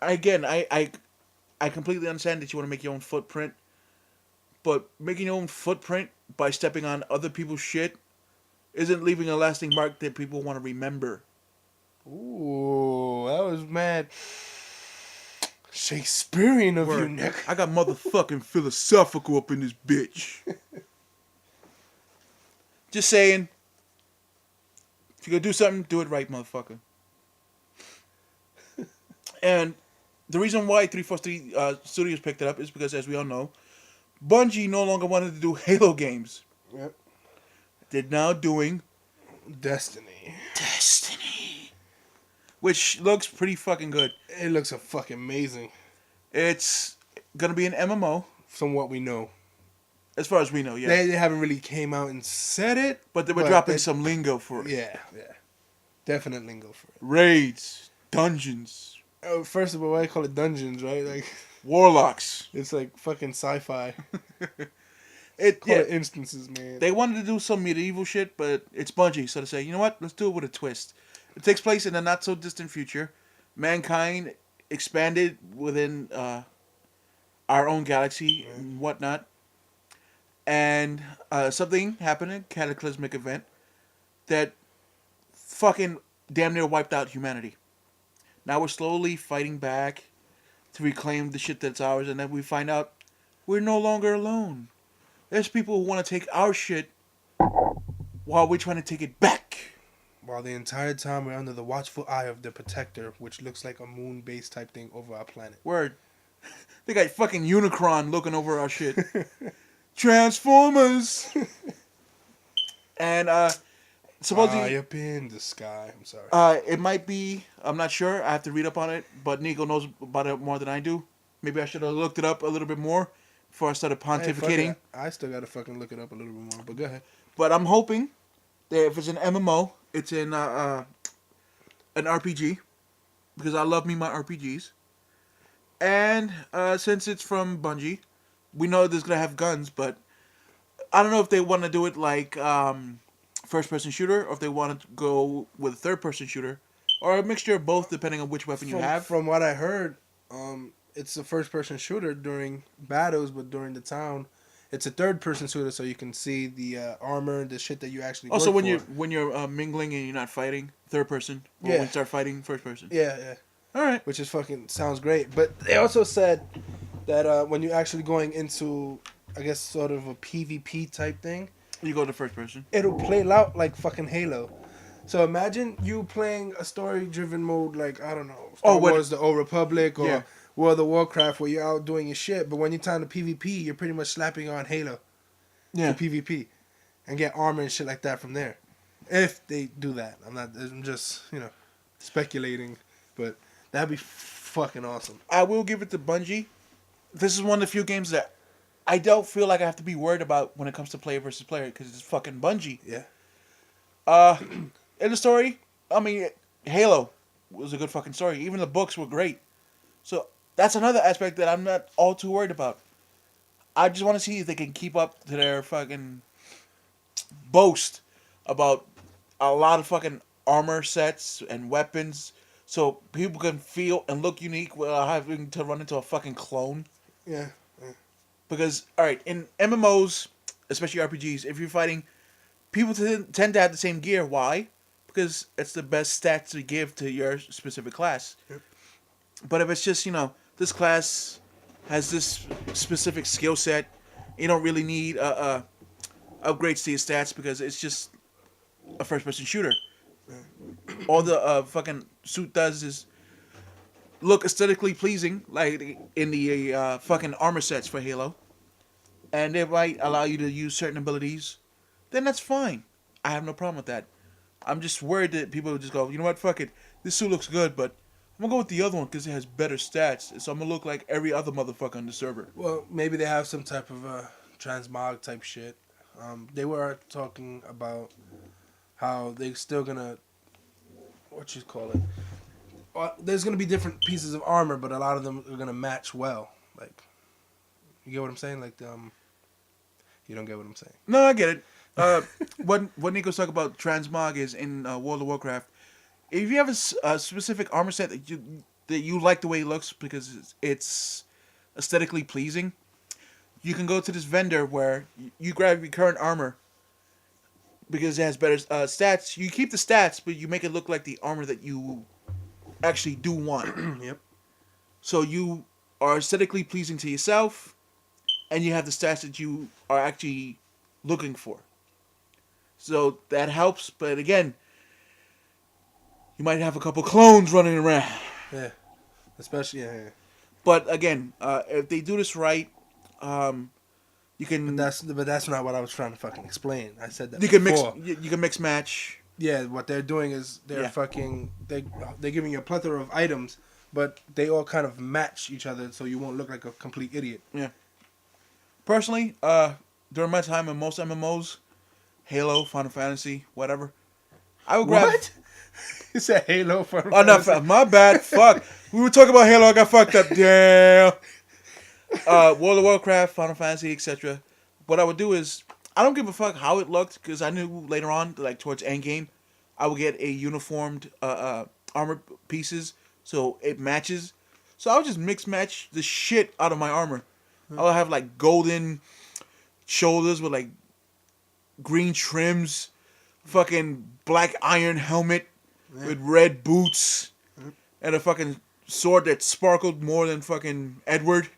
[SPEAKER 3] Again, I completely understand that you want to make your own footprint, but making your own footprint by stepping on other people's shit isn't leaving a lasting mark that people want to remember.
[SPEAKER 2] Ooh, that was mad. Shakespearean of you,
[SPEAKER 3] Word.
[SPEAKER 2] Nick.
[SPEAKER 3] I got motherfucking philosophical up in this bitch. Just saying. If you're gonna do something, do it right, motherfucker. And the reason why 343 Studios picked it up is because, as we all know, Bungie no longer wanted to do Halo games.
[SPEAKER 2] Yep.
[SPEAKER 3] They're now doing
[SPEAKER 2] Destiny.
[SPEAKER 3] Destiny, which looks pretty fucking good.
[SPEAKER 2] It looks fucking amazing.
[SPEAKER 3] It's gonna be an MMO,
[SPEAKER 2] From what we know.
[SPEAKER 3] as far as we know. Yeah,
[SPEAKER 2] They haven't really came out and said it.
[SPEAKER 3] but they were dropping some lingo for it.
[SPEAKER 2] Yeah. Definite lingo for it.
[SPEAKER 3] Raids, dungeons,
[SPEAKER 2] First of all, I call it dungeons, right? Like,
[SPEAKER 3] warlocks.
[SPEAKER 2] it's like fucking sci-fi.
[SPEAKER 3] It
[SPEAKER 2] Call
[SPEAKER 3] yeah.
[SPEAKER 2] it instances, man.
[SPEAKER 3] They wanted to do some medieval shit, but it's Bungie, so to say, you know what? Let's do it with a twist. It takes place in a not so distant future. Mankind expanded within our own galaxy and whatnot, and something happened, a cataclysmic event that fucking damn near wiped out humanity. Now we're slowly fighting back to reclaim the shit that's ours, and then we find out we're no longer alone. There's people who want to take our shit while we're trying to take it back.
[SPEAKER 2] While the entire time we're under the watchful eye of the Protector, which looks like a moon-based type thing over our planet.
[SPEAKER 3] Word. They got fucking Unicron looking over our shit. Transformers! And, supposedly...
[SPEAKER 2] High up in the sky. I'm sorry.
[SPEAKER 3] it might be... I'm not sure. I have to read up on it. But Nico knows about it more than I do. Maybe I should have looked it up a little bit more before I started pontificating.
[SPEAKER 2] Hey, I still gotta fucking look it up a little bit more, but go ahead.
[SPEAKER 3] But I'm hoping that if it's an MMO, it's in an RPG, because I love me my RPGs. And since it's from Bungie, we know there's gonna have guns, but I don't know if they want to do it like first-person shooter, or if they want to go with a third-person shooter, or a mixture of both, depending on which weapon you have.
[SPEAKER 2] From what I heard, it's a first-person shooter during battles, but during the town, it's a third-person shooter, so you can see the armor and the shit that you actually.
[SPEAKER 3] Also,
[SPEAKER 2] work
[SPEAKER 3] when you're mingling and you're not fighting third person, or
[SPEAKER 2] Yeah.
[SPEAKER 3] when you start fighting first person.
[SPEAKER 2] Yeah.
[SPEAKER 3] All right.
[SPEAKER 2] Which is fucking sounds great, but they also said that when you're actually going into, I guess, sort of a PvP type thing,
[SPEAKER 3] You go to first person.
[SPEAKER 2] it'll play out like fucking Halo. So imagine you playing a story-driven mode, like, I don't know, Star Wars, the Old Republic, or World of Warcraft, where you're out doing your shit. But when you're time to PvP, you're pretty much slapping on Halo
[SPEAKER 3] Yeah.
[SPEAKER 2] to PvP and get armor and shit like that from there. If they do that. I'm just, speculating. But that'd be fucking awesome.
[SPEAKER 3] I will give it to Bungie. This is one of the few games that I don't feel like I have to be worried about when it comes to player versus player, because it's fucking Bungie.
[SPEAKER 2] Yeah.
[SPEAKER 3] In the story, I mean, Halo was a good fucking story. Even the books were great. So that's another aspect that I'm not all too worried about. I just want to see if they can keep up to their fucking boast about a lot of fucking armor sets and weapons, so people can feel and look unique without having to run into a fucking clone.
[SPEAKER 2] Yeah.
[SPEAKER 3] Because, alright, in MMOs, especially RPGs, if you're fighting, people tend to have the same gear. Why? Because it's the best stats to give to your specific class.
[SPEAKER 2] Yep.
[SPEAKER 3] But if it's just, this class has this specific skill set, you don't really need upgrades to your stats, because it's just a first-person shooter. All the fucking suit does is look aesthetically pleasing, like in the fucking armor sets for Halo. And it might allow you to use certain abilities. Then that's fine. I have no problem with that. I'm just worried that people would just go, you know what, fuck it. This suit looks good, but I'm going to go with the other one because it has better stats. So I'm going to look like every other motherfucker on the server.
[SPEAKER 2] Well, maybe they have some type of transmog type shit. They were talking about how they're still gonna, there's gonna be different pieces of armor, but a lot of them are gonna match well. Like, you get what I'm saying? Like, you don't get what I'm saying.
[SPEAKER 3] No, I get it. What Nico's talking about transmog is in World of Warcraft. If you have a specific armor set that you like the way it looks because it's aesthetically pleasing, you can go to this vendor where you grab your current armor because it has better stats. You keep the stats, but you make it look like the armor that you actually do want.
[SPEAKER 2] Yep.
[SPEAKER 3] So you are aesthetically pleasing to yourself, and you have the stats that you are actually looking for. So that helps, but again, you might have a couple clones running around.
[SPEAKER 2] Yeah, especially yeah.
[SPEAKER 3] But again, if they do this right, you can
[SPEAKER 2] But that's not what I was trying to fucking explain. I said that
[SPEAKER 3] you can mix
[SPEAKER 2] before.
[SPEAKER 3] you can mix match.
[SPEAKER 2] Yeah, what they're doing is they're
[SPEAKER 3] Yeah.
[SPEAKER 2] fucking they're giving you a plethora of items, but they all kind of match each other, so you won't look like a complete idiot.
[SPEAKER 3] Yeah. Personally, during my time in most MMOs, Halo, Final Fantasy, whatever, I would grab.
[SPEAKER 2] What? You said Halo for?
[SPEAKER 3] Oh no, my bad. Fuck. We were talking about Halo. I got fucked up. Damn. World of Warcraft, Final Fantasy, etc. What I would do is I don't give a fuck how it looked because I knew later on, like towards end game, I would get a uniformed armor pieces so it matches. So I would just mix match the shit out of my armor. I would have like golden shoulders with like green trims, fucking black iron helmet with red boots, and a fucking sword that sparkled more than fucking Edward.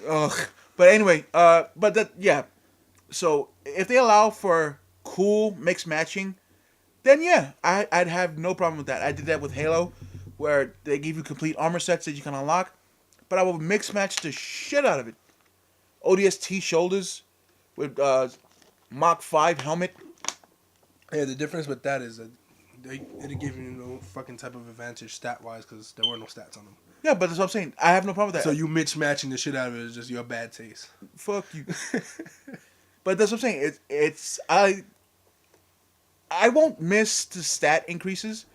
[SPEAKER 3] Ugh. But anyway, but that yeah. So if they allow for cool mixed matching, then yeah, I'd have no problem with that. I did that with Halo, where they give you complete armor sets that you can unlock, but I will mix match the shit out of it. ODST shoulders with Mach 5 helmet.
[SPEAKER 2] Yeah, the difference with that is that it give you no fucking type of advantage stat wise because there were no stats on them.
[SPEAKER 3] Yeah, but that's what I'm saying. I have no problem with that.
[SPEAKER 2] So you mix matching the shit out of it is just your bad taste.
[SPEAKER 3] Fuck you. But that's what I'm saying. I won't miss the stat increases.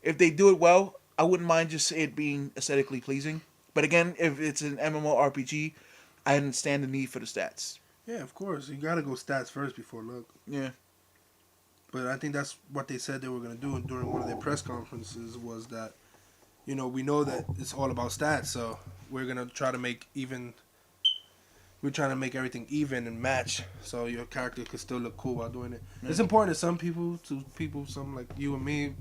[SPEAKER 3] If they do it well, I wouldn't mind just it being aesthetically pleasing. But again, if it's an MMORPG, I understand the need for the stats.
[SPEAKER 2] Yeah, of course. You gotta go stats first before look.
[SPEAKER 3] Yeah.
[SPEAKER 2] But I think that's what they said they were gonna do during one of their press conferences was that, you know, we know that it's all about stats, so we're gonna try to make even. We're trying to make everything even and match, so your character could still look cool while doing it.
[SPEAKER 3] Yeah.
[SPEAKER 2] It's important to some people, some like you and me.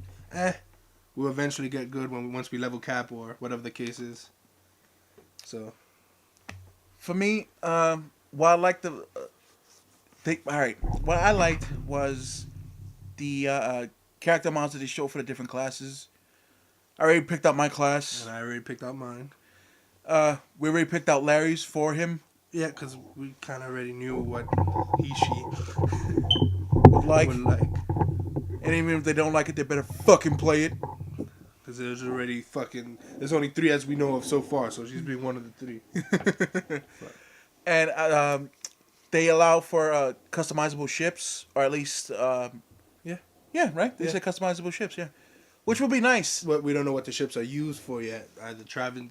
[SPEAKER 2] We'll eventually get good once we level cap or whatever the case is. So,
[SPEAKER 3] For me, what I liked what I liked was the character mods that they show for the different classes. I already picked out my class.
[SPEAKER 2] and I already picked out mine.
[SPEAKER 3] We already picked out Larry's for him.
[SPEAKER 2] Yeah, because we kind of already knew what she
[SPEAKER 3] Would like.
[SPEAKER 2] would like.
[SPEAKER 3] And even if they don't like it, they better fucking play it.
[SPEAKER 2] Because there's already there's only 3 as we know of so far, so she's been one of the 3.
[SPEAKER 3] And they allow for customizable ships, or at least yeah, right. They said customizable ships, yeah, which would be nice.
[SPEAKER 2] But we don't know what the ships are used for yet. Either traveling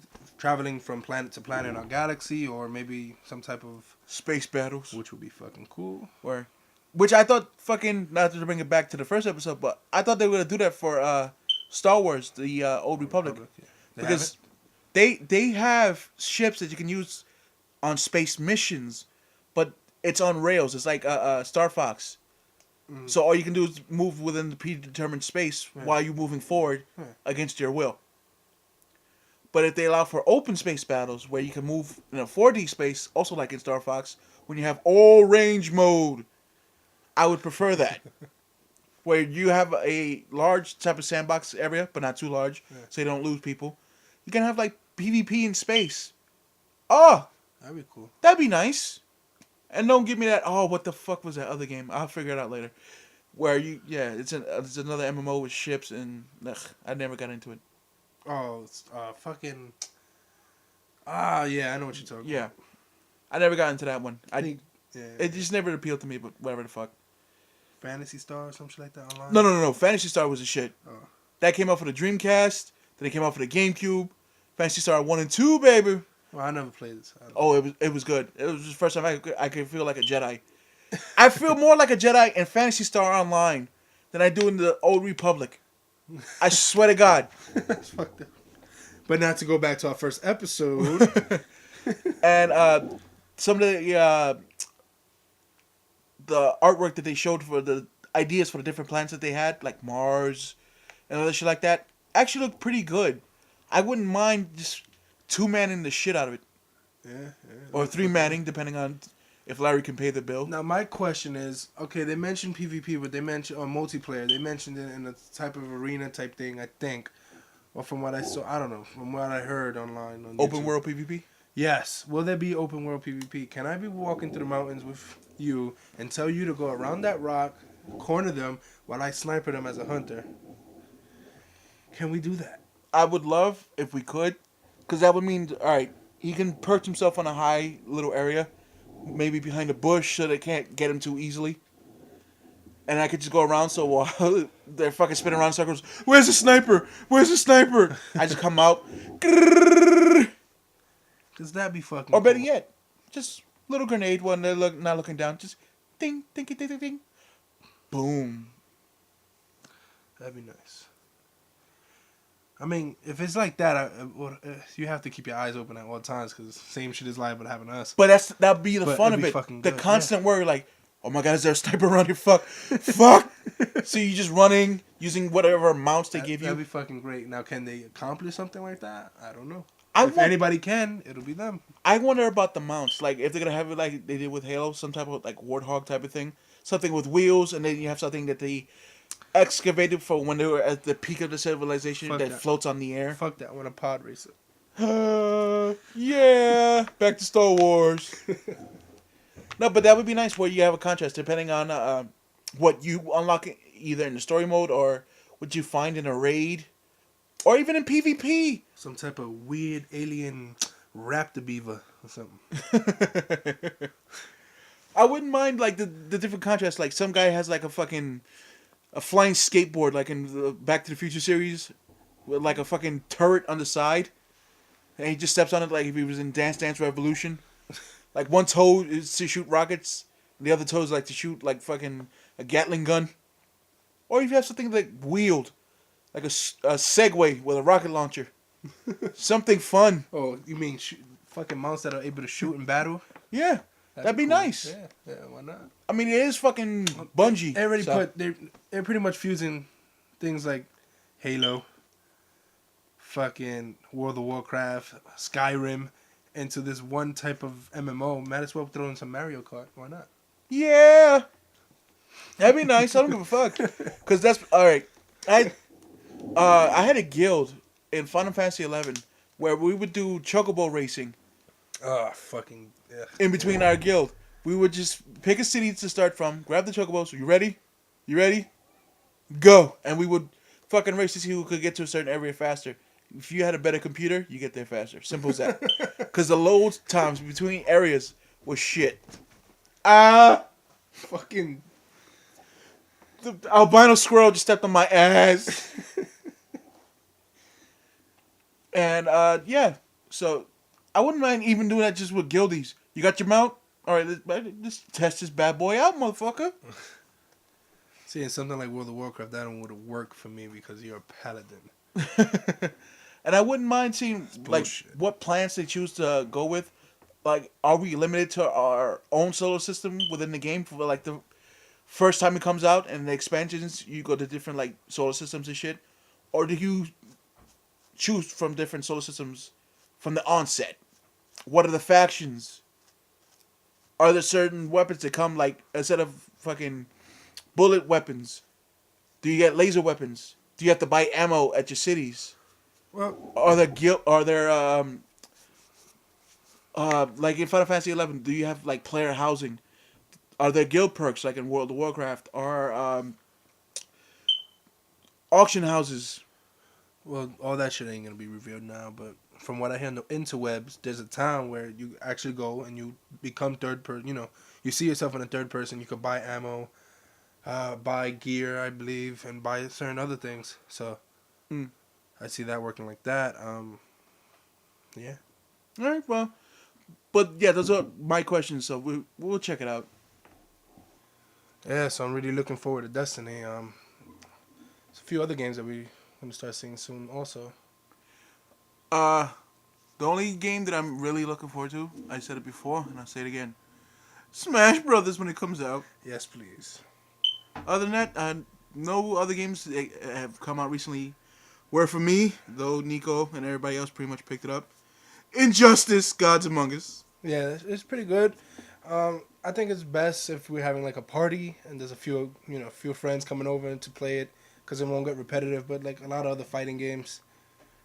[SPEAKER 2] from planet to planet in our galaxy, or maybe some type of
[SPEAKER 3] Space battles,
[SPEAKER 2] which would be fucking cool.
[SPEAKER 3] which I thought fucking not to bring it back to the first episode, but I thought they were gonna do that for Star Wars, the Old Republic,
[SPEAKER 2] Yeah.
[SPEAKER 3] because they have ships that you can use on space missions, but it's on rails. It's like Star Fox. So all you can do is move within the predetermined space while you're moving forward against your will. But if they allow for open space battles where you can move in a 4D space, also like in Star Fox, when you have all range mode, I would prefer that. Where you have a large type of sandbox area, but not too large, so you don't lose people. You can have like PvP in space. Oh,
[SPEAKER 2] That'd be cool.
[SPEAKER 3] that'd be nice. And don't give me that. Oh, what the fuck was that other game? I'll figure it out later. Where it's another MMO with ships, and I never got into it.
[SPEAKER 2] Oh, it's, fucking. Yeah, I know what you're talking
[SPEAKER 3] Yeah, I never got into that one.
[SPEAKER 2] Yeah.
[SPEAKER 3] It just never appealed to me. But whatever the fuck.
[SPEAKER 2] Fantasy Star or some shit like that online.
[SPEAKER 3] No. Fantasy Star was a shit.
[SPEAKER 2] Oh.
[SPEAKER 3] That came out for the Dreamcast. Then it came out for the GameCube. Fantasy Star 1 and 2, baby.
[SPEAKER 2] Well, I never played this.
[SPEAKER 3] Oh, it was good. It was the first time I could feel like a Jedi. I feel more like a Jedi in Phantasy Star Online than I do in the Old Republic. I swear to God.
[SPEAKER 2] That's fucked up. But not to go back to our first episode.
[SPEAKER 3] And some of the artwork that they showed for the ideas for the different planets that they had, like Mars and other shit like that, actually looked pretty good. I wouldn't mind just 2-manning the shit out of it.
[SPEAKER 2] Yeah.
[SPEAKER 3] Or 3-manning, depending on if Larry can pay the bill.
[SPEAKER 2] Now my question is, okay, they mentioned PvP, but they mentioned multiplayer. They mentioned it in a type of arena type thing, I think, or from what I saw, I don't know, from what I heard online on
[SPEAKER 3] Open
[SPEAKER 2] YouTube.
[SPEAKER 3] world PvP?
[SPEAKER 2] Yes. Will there be open world PvP? Can I be walking through the mountains with you and tell you to go around that rock, corner them, while I sniper them as a hunter? Can we do that?
[SPEAKER 3] I would love if we could, because that would mean, all right, he can perch himself on a high little area, maybe behind a bush so they can't get him too easily. And I could just go around so while they're fucking spinning around in circles, where's the sniper? Where's the sniper? I just come out.
[SPEAKER 2] Does that be fucking
[SPEAKER 3] Or better
[SPEAKER 2] cool?
[SPEAKER 3] yet, just little grenade when they're not looking down. Just ding, ding, ding, ding, ding. Boom.
[SPEAKER 2] That'd be nice. I mean, if it's like that, you have to keep your eyes open at all times because same shit is liable to happen to us.
[SPEAKER 3] But that'd be the
[SPEAKER 2] But
[SPEAKER 3] fun
[SPEAKER 2] it'd
[SPEAKER 3] of
[SPEAKER 2] be
[SPEAKER 3] it.
[SPEAKER 2] fucking
[SPEAKER 3] The
[SPEAKER 2] good,
[SPEAKER 3] constant worry, like, oh my god, is there a sniper around here? Fuck. Fuck. So you just running, using whatever mounts they give you.
[SPEAKER 2] That'd be fucking great. Now, can they accomplish something like that? I don't know. If
[SPEAKER 3] I
[SPEAKER 2] anybody can, it'll be them.
[SPEAKER 3] I wonder about the mounts. Like, if they're going to have it like they did with Halo, some type of, like, Warthog type of thing. Something with wheels, and then you have something that they excavated for when they were at the peak of the civilization that floats on the air.
[SPEAKER 2] Fuck that. I want a pod racer.
[SPEAKER 3] Yeah. Back to Star Wars. No, but that would be nice where you have a contrast depending on what you unlock either in the story mode or what you find in a raid or even in PvP.
[SPEAKER 2] Some type of weird alien raptor beaver or something.
[SPEAKER 3] I wouldn't mind like the different contrasts. Like some guy has like a flying skateboard like in the Back to the Future series with like a fucking turret on the side. And he just steps on it like if he was in Dance Dance Revolution. Like one toe is to shoot rockets, the other toe is like to shoot like fucking a Gatling gun. Or if you have something like wheeled, like a Segway with a rocket launcher. Something fun.
[SPEAKER 2] Oh, you mean fucking mounts that are able to shoot in battle?
[SPEAKER 3] Yeah, that'd be
[SPEAKER 2] cool.
[SPEAKER 3] nice.
[SPEAKER 2] Yeah, why not?
[SPEAKER 3] I mean, it is fucking Bungie.
[SPEAKER 2] They're pretty much fusing things like Halo, fucking World of Warcraft, Skyrim into this one type of MMO. Might as well throw in some Mario Kart. Why not?
[SPEAKER 3] Yeah, that'd be nice. I don't give a fuck. Cause that's all right. I had a guild in Final Fantasy 11 where we would do chocobo racing.
[SPEAKER 2] Oh, fucking yeah.
[SPEAKER 3] In between our guild, we would just pick a city to start from, grab the chocobos. You ready? You ready? Go. And we would fucking race to see who could get to a certain area faster. If you had a better computer, you get there faster. Simple as that. Because the load times between areas was shit.
[SPEAKER 2] Fucking
[SPEAKER 3] The albino squirrel just stepped on my ass. And, yeah. So, I wouldn't mind even doing that just with guildies. You got your mount? Alright, let's test this bad boy out, motherfucker.
[SPEAKER 2] seeing something like World of Warcraft, that one would work for me because you're a paladin.
[SPEAKER 3] And I wouldn't mind seeing like what plans they choose to go with. Like, are we limited to our own solar system within the game for like the first time it comes out, and the expansions you go to different like solar systems and shit, or do you choose from different solar systems from the onset? What are the factions? Are there certain weapons that come like instead of fucking bullet weapons? Do you get laser weapons? Do you have to buy ammo at your cities?
[SPEAKER 2] Well,
[SPEAKER 3] Are there like in Final Fantasy 11? Do you have like player housing? Are there guild perks like in World of Warcraft? Are auction houses?
[SPEAKER 2] well, all that shit ain't gonna be revealed now. But from what I hear on the interwebs, there's a town where you actually go and you become third person. You know, you see yourself in a third person. You could buy ammo, buy gear, I believe, and buy certain other things. So. I see that working like that. Yeah.
[SPEAKER 3] All right, well, but yeah, those are my questions. So we'll check it out.
[SPEAKER 2] Yeah, so I'm really looking forward to Destiny. There's a few other games that we're gonna start seeing soon, also.
[SPEAKER 3] The only game that I'm really looking forward to, I said it before and I'll say it again, Smash Brothers when it comes out.
[SPEAKER 2] Yes, please.
[SPEAKER 3] Other than that, no other games have come out recently Where for me, though Nico and everybody else pretty much picked it up, Injustice: Gods Among Us.
[SPEAKER 2] Yeah, it's pretty good. I think it's best if we're having like a party and there's a few friends coming over to play it because it won't get repetitive. But like a lot of other fighting games,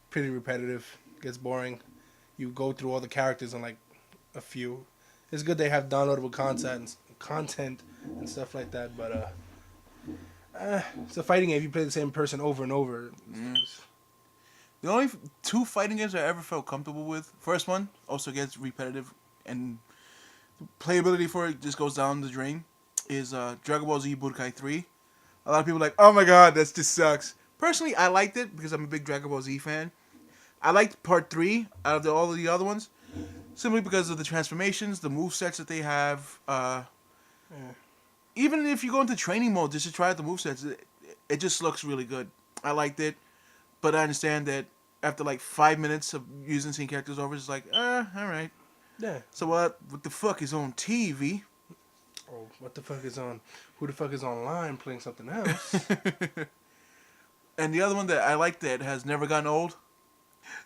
[SPEAKER 2] pretty repetitive, gets boring. You go through all the characters in like a few. It's good they have downloadable content and stuff like that. But it's a fighting game. If you play the same person over and over.
[SPEAKER 3] The only two fighting games I ever felt comfortable with, first one also gets repetitive and playability for it just goes down the drain, is Dragon Ball Z Budokai 3. A lot of people are like, oh my god, that just sucks. Personally, I liked it because I'm a big Dragon Ball Z fan. I liked part 3 out of all of the other ones, simply because of the transformations, the movesets that they have. Even if you go into training mode just to try out the movesets, it just looks really good. I liked it, but I understand that after like 5 minutes of using the same characters over, it's like, alright.
[SPEAKER 2] Yeah.
[SPEAKER 3] So what the fuck is on TV?
[SPEAKER 2] Oh, what the fuck is on? Who the fuck is online playing something else?
[SPEAKER 3] And the other one that I like that has never gotten old,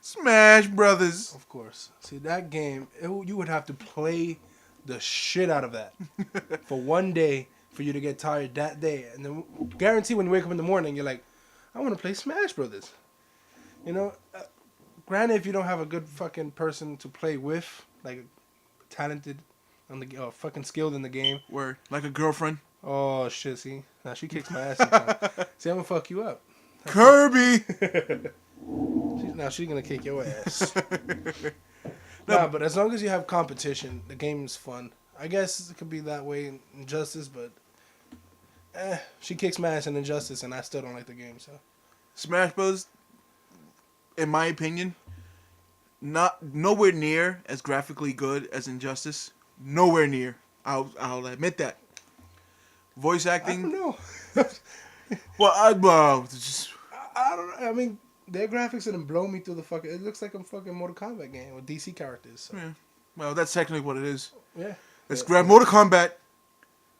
[SPEAKER 3] Smash Brothers.
[SPEAKER 2] Of course. See, that game, you would have to play the shit out of that for one day for you to get tired that day. And then guarantee when you wake up in the morning, you're like, I want to play Smash Brothers. You know, granted, if you don't have a good fucking person to play with, like talented on the fucking skilled in the game.
[SPEAKER 3] Word. Like a girlfriend.
[SPEAKER 2] Oh shit! See, now she kicks my ass. Sometimes. See, I'm gonna fuck you up.
[SPEAKER 3] Kirby.
[SPEAKER 2] She's gonna kick your ass. Nah, but as long as you have competition, the game is fun. I guess it could be that way in Injustice, but she kicks my ass in Injustice, and I still don't like the game. So
[SPEAKER 3] Smash Bros. In my opinion, nowhere near as graphically good as Injustice. Nowhere near. I'll admit that. Voice acting.
[SPEAKER 2] I don't know.
[SPEAKER 3] Well,
[SPEAKER 2] I don't know. I mean, their graphics didn't blow me through the fucking. It looks like a fucking Mortal Kombat game with DC characters. So.
[SPEAKER 3] Yeah. Well, that's technically what it is.
[SPEAKER 2] Yeah.
[SPEAKER 3] Let's grab Mortal Kombat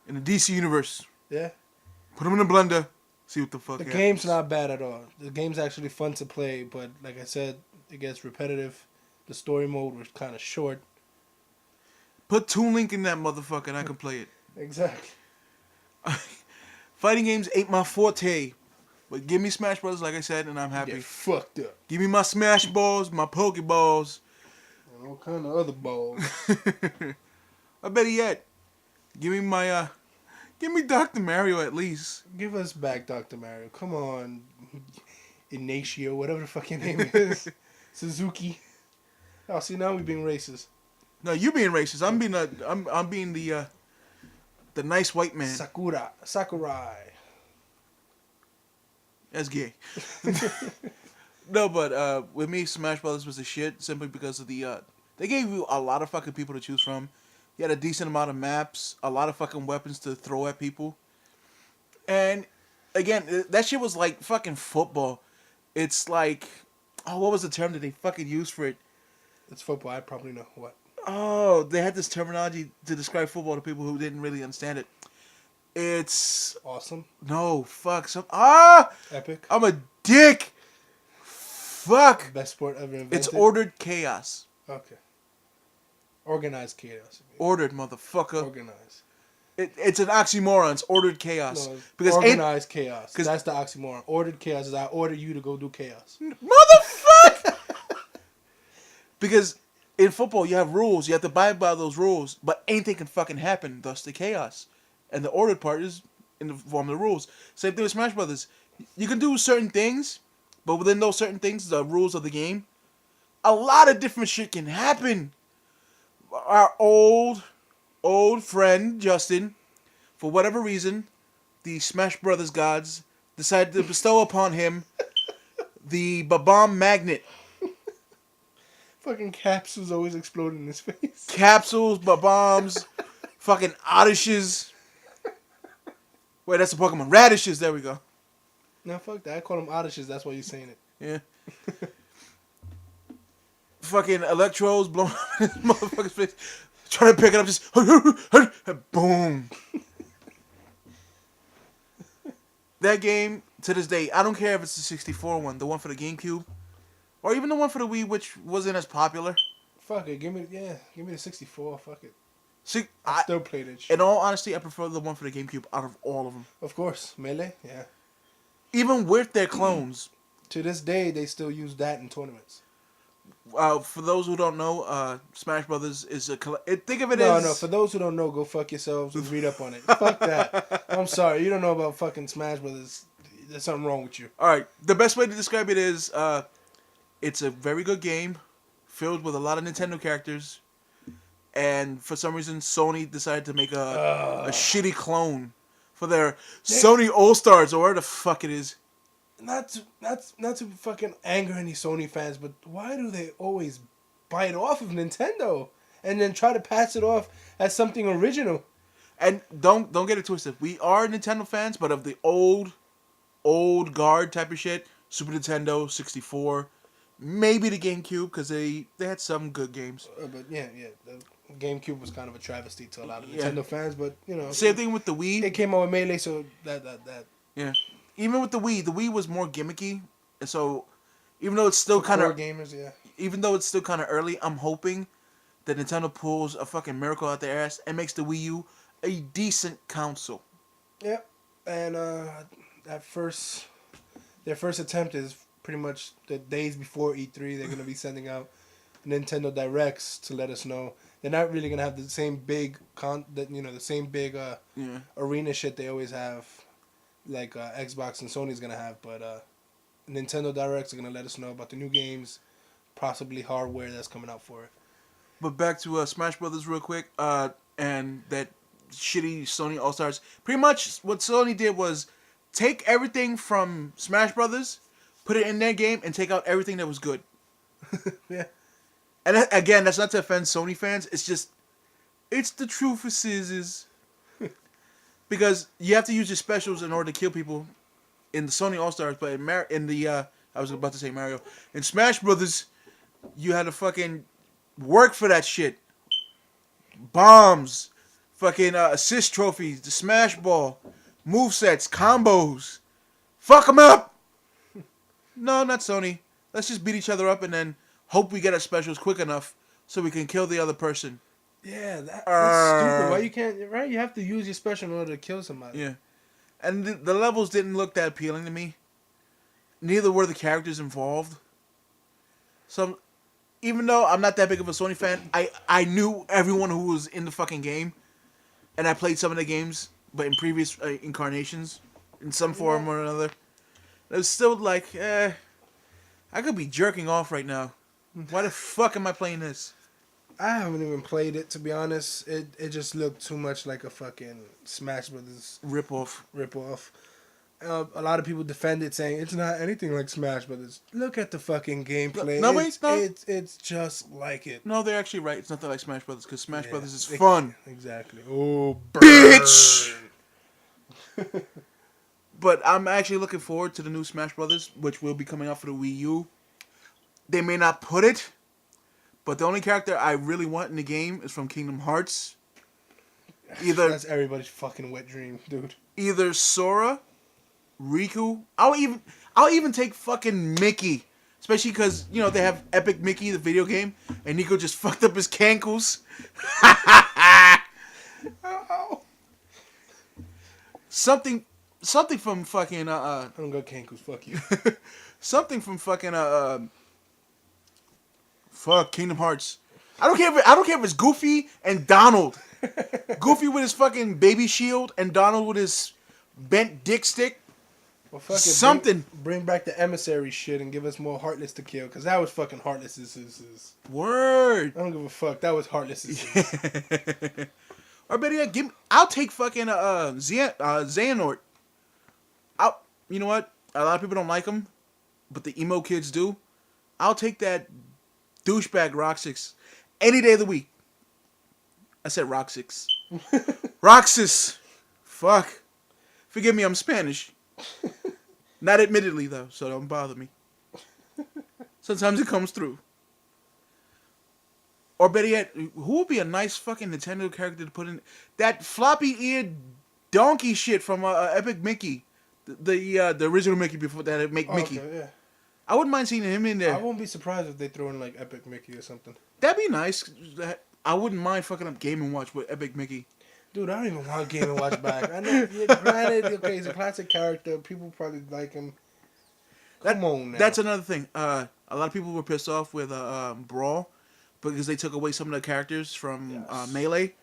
[SPEAKER 3] in the DC universe.
[SPEAKER 2] Yeah.
[SPEAKER 3] Put them in a blender. See what the fuck.
[SPEAKER 2] The game's not bad at all. The game's actually fun to play, but like I said, it gets repetitive. The story mode was kind of short.
[SPEAKER 3] Put Toon Link in that motherfucker and I can play it.
[SPEAKER 2] Exactly.
[SPEAKER 3] Fighting games ain't my forte. But give me Smash Brothers, like I said, and I'm happy.
[SPEAKER 2] Get fucked up.
[SPEAKER 3] Give me my Smash Balls, my Pokeballs.
[SPEAKER 2] And all kind of other balls.
[SPEAKER 3] I better yet, give me Dr. Mario at least.
[SPEAKER 2] Give us back Dr. Mario. Come on. Ignacio, whatever the fuck your name is. Suzuki. Oh, see, now we're being racist.
[SPEAKER 3] No, you being racist. I'm being the nice white man.
[SPEAKER 2] Sakurai.
[SPEAKER 3] That's gay. No, but with me, Smash Brothers was the shit simply because of the they gave you a lot of fucking people to choose from. You had a decent amount of maps, a lot of fucking weapons to throw at people. And again, that shit was like fucking football. It's like, oh, what was the term that they fucking used for it?
[SPEAKER 2] It's football. I probably know what.
[SPEAKER 3] Oh, they had this terminology to describe football to people who didn't really understand it. It's
[SPEAKER 2] awesome.
[SPEAKER 3] No, fuck.
[SPEAKER 2] Epic.
[SPEAKER 3] I'm a dick. Fuck.
[SPEAKER 2] Best sport ever invented.
[SPEAKER 3] It's ordered chaos.
[SPEAKER 2] Okay. Organized chaos.
[SPEAKER 3] Ordered, motherfucker.
[SPEAKER 2] Organized.
[SPEAKER 3] It's an oxymoron. It's ordered chaos.
[SPEAKER 2] No,
[SPEAKER 3] because
[SPEAKER 2] organized chaos. That's the oxymoron. Ordered chaos is I order you to go do chaos.
[SPEAKER 3] Motherfucker. Because in football you have rules. You have to abide by those rules. But anything can fucking happen. Thus the chaos. And the ordered part is in the form of the rules. Same thing with Smash Brothers. You can do certain things, but within those certain things, the rules of the game, a lot of different shit can happen. Our old friend Justin, for whatever reason, the Smash Brothers gods decided to bestow upon him the bomb magnet.
[SPEAKER 2] Fucking capsules always exploding in his face.
[SPEAKER 3] Capsules, bombs, fucking odyshes. Wait, that's a Pokemon. Radishes, there we go.
[SPEAKER 2] No, fuck that. I call them odyshes. That's why you're saying it.
[SPEAKER 3] Yeah. Fucking electrodes blowing up in his motherfucker's face. Trying to pick it up, just boom. That game to this day, I don't care if it's the 64 one, the one for the GameCube, or even the one for the Wii, which wasn't as popular.
[SPEAKER 2] Fuck it, give me the 64. Fuck it.
[SPEAKER 3] See,
[SPEAKER 2] I still play that shit.
[SPEAKER 3] In all honesty, I prefer the one for the GameCube out of all of them.
[SPEAKER 2] Of course, Melee, yeah.
[SPEAKER 3] Even with their clones.
[SPEAKER 2] To this day, they still use that in tournaments.
[SPEAKER 3] For those who don't know, Smash Brothers is think of it as...
[SPEAKER 2] No, for those who don't know, go fuck yourselves and read up on it. Fuck that. I'm sorry, you don't know about fucking Smash Brothers. There's something wrong with you.
[SPEAKER 3] Alright, the best way to describe it is, it's a very good game, filled with a lot of Nintendo characters, and for some reason, Sony decided to make a shitty clone for their Sony All-Stars, or where the fuck it is.
[SPEAKER 2] Not to fucking anger any Sony fans, but why do they always bite off of Nintendo and then try to pass it off as something original?
[SPEAKER 3] And don't get it twisted. We are Nintendo fans, but of the old guard type of shit. Super Nintendo, 64, maybe the GameCube, because they had some good games.
[SPEAKER 2] But yeah, the GameCube was kind of a travesty to a lot of Nintendo fans, but you know.
[SPEAKER 3] Same thing with the Wii.
[SPEAKER 2] It came out with Melee, so that.
[SPEAKER 3] Yeah. Even with the Wii was more gimmicky, and so even though it's still kind of
[SPEAKER 2] gamers, yeah.
[SPEAKER 3] Even though it's still kind of early, I'm hoping that Nintendo pulls a fucking miracle out their ass and makes the Wii U a decent console.
[SPEAKER 2] Yep, and their first attempt is pretty much the days before E3. They're gonna be sending out Nintendo Directs to let us know. They're not really gonna have the same big arena shit they always have. Like Xbox and Sony's gonna have, but Nintendo Directs are gonna let us know about the new games, possibly hardware that's coming out for it.
[SPEAKER 3] But back to Smash Brothers real quick, and that shitty Sony All Stars. Pretty much what Sony did was take everything from Smash Brothers, put it in their game, and take out everything that was good.
[SPEAKER 2] Yeah.
[SPEAKER 3] And again, that's not to offend Sony fans. It's the truth is. Because you have to use your specials in order to kill people in the Sony All-Stars, but I was about to say Mario. In Smash Brothers, you had to fucking work for that shit. Bombs, fucking assist trophies, the Smash Ball, movesets, combos. Fuck them up! No, not Sony. Let's just beat each other up and then hope we get our specials quick enough so we can kill the other person.
[SPEAKER 2] Yeah, that's stupid. Why you can't? Right, you have to use your special in order to kill somebody.
[SPEAKER 3] Yeah, and the levels didn't look that appealing to me. Neither were the characters involved. So, even though I'm not that big of a Sony fan, I knew everyone who was in the fucking game, and I played some of the games, but in previous incarnations, in some form or another. It was still like, I could be jerking off right now. Why the fuck am I playing this?
[SPEAKER 2] I haven't even played it, to be honest. It just looked too much like a fucking Smash Brothers
[SPEAKER 3] Rip-off.
[SPEAKER 2] A lot of people defend it, saying it's not anything like Smash Brothers. Look at the fucking gameplay.
[SPEAKER 3] No, wait, no.
[SPEAKER 2] It's just like it.
[SPEAKER 3] No, they're actually right. It's nothing like Smash Brothers, because Smash Brothers is fun.
[SPEAKER 2] Exactly. Oh,
[SPEAKER 3] bitch! But I'm actually looking forward to the new Smash Brothers, which will be coming out for the Wii U. They may not put it, but the only character I really want in the game is from Kingdom Hearts.
[SPEAKER 2] That's everybody's fucking wet dream, dude.
[SPEAKER 3] Either Sora, Riku. I'll even take fucking Mickey, especially because they have Epic Mickey, the video game, and Nico just fucked up his cankles. Something from fucking
[SPEAKER 2] I don't got cankles. Fuck you.
[SPEAKER 3] Something from fucking fuck Kingdom Hearts. I don't care if it's Goofy and Donald. Goofy with his fucking baby shield and Donald with his bent dick stick.
[SPEAKER 2] Well, fuck it.
[SPEAKER 3] Something.
[SPEAKER 2] Bring back the emissary shit and give us more Heartless to kill, because that was fucking Heartless.
[SPEAKER 3] Word.
[SPEAKER 2] I don't give a fuck. That was Heartless.
[SPEAKER 3] Or better yet, I'll take fucking Xehanort. You know what? A lot of people don't like him, but the emo kids do. I'll take that douchebag Roxas any day of the week. I said Roxas. Roxas. Fuck. Forgive me, I'm Spanish. Not admittedly, though, so don't bother me. Sometimes it comes through. Or better yet, who would be a nice fucking Nintendo character to put in? That floppy-eared donkey shit from Epic Mickey. The original Mickey before that make Mickey.
[SPEAKER 2] Okay, yeah.
[SPEAKER 3] I wouldn't mind seeing him in there.
[SPEAKER 2] I won't be surprised if they throw in like Epic Mickey or something.
[SPEAKER 3] That'd be nice. I wouldn't mind fucking up Game & Watch with Epic Mickey.
[SPEAKER 2] Dude, I don't even want Game & Watch back. I know, yeah, granted, okay, he's a classic character. People probably like him. Come on now.
[SPEAKER 3] That's another thing. A lot of people were pissed off with Brawl because they took away some of the characters from Melee.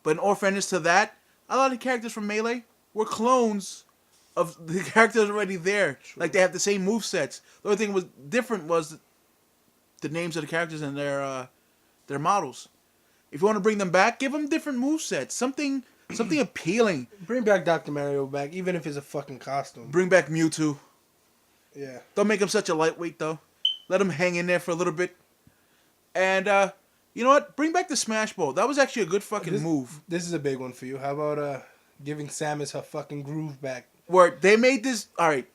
[SPEAKER 3] But in all fairness to that, a lot of the characters from Melee were clones of the characters already there. True. Like, they have the same movesets. The only thing was different was the names of the characters and their models. If you want to bring them back, give them different movesets. Something appealing.
[SPEAKER 2] Bring back Dr. Mario back, even if it's a fucking costume.
[SPEAKER 3] Bring back Mewtwo.
[SPEAKER 2] Yeah.
[SPEAKER 3] Don't make him such a lightweight, though. Let him hang in there for a little bit. And, you know what? Bring back the Smash Ball. That was actually a good fucking move.
[SPEAKER 2] This is a big one for you. How about giving Samus her fucking groove back?
[SPEAKER 3] Where they made this... Alright.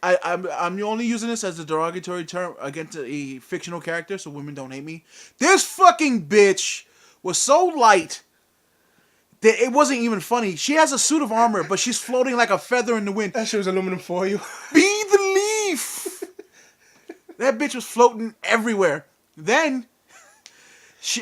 [SPEAKER 3] I'm only using this as a derogatory term against a fictional character, so women don't hate me. This fucking bitch was so light that it wasn't even funny. She has a suit of armor, but she's floating like a feather in the wind.
[SPEAKER 2] That shit was aluminum foil.
[SPEAKER 3] Be the leaf! That bitch was floating everywhere. Then,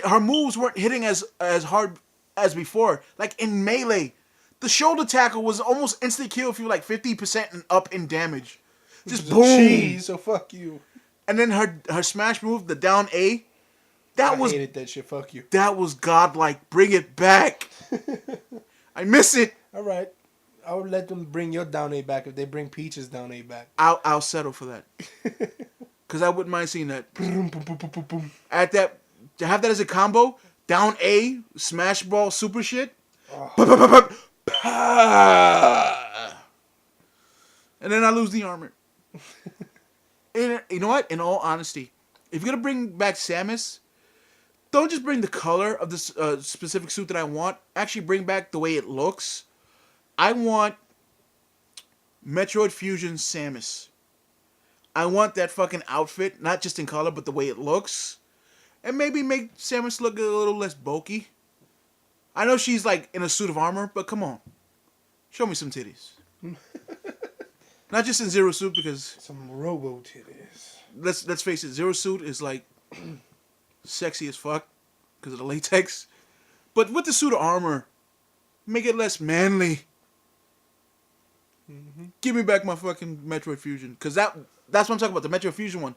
[SPEAKER 3] her moves weren't hitting as hard as before. Like in Melee, the shoulder tackle was almost instant kill if you were like 50% and up in damage. Just boom.
[SPEAKER 2] Cheese, so fuck you.
[SPEAKER 3] And then her smash move, the down A, I
[SPEAKER 2] hated that shit. Fuck you.
[SPEAKER 3] That was godlike. Bring it back. I miss it.
[SPEAKER 2] All right. I would let them bring your down A back if they bring Peach's down A back.
[SPEAKER 3] I'll settle for that. Because I wouldn't mind seeing that. At that, to have that as a combo, down A, smash ball, super shit. Oh. And then I lose the armor. And you know what? In all honesty, if you're going to bring back Samus, don't just bring the color of this specific suit that I want. Actually bring back the way it looks. I want Metroid Fusion Samus. I want that fucking outfit, not just in color, but the way it looks. And maybe make Samus look a little less bulky. I know she's like in a suit of armor, but come on. Show me some titties. Not just in Zero Suit, because...
[SPEAKER 2] Some robo titties.
[SPEAKER 3] Let's face it, Zero Suit is like sexy as fuck because of the latex. But with the suit of armor, make it less manly. Mm-hmm. Give me back my fucking Metroid Fusion. Because that's what I'm talking about, the Metroid Fusion one.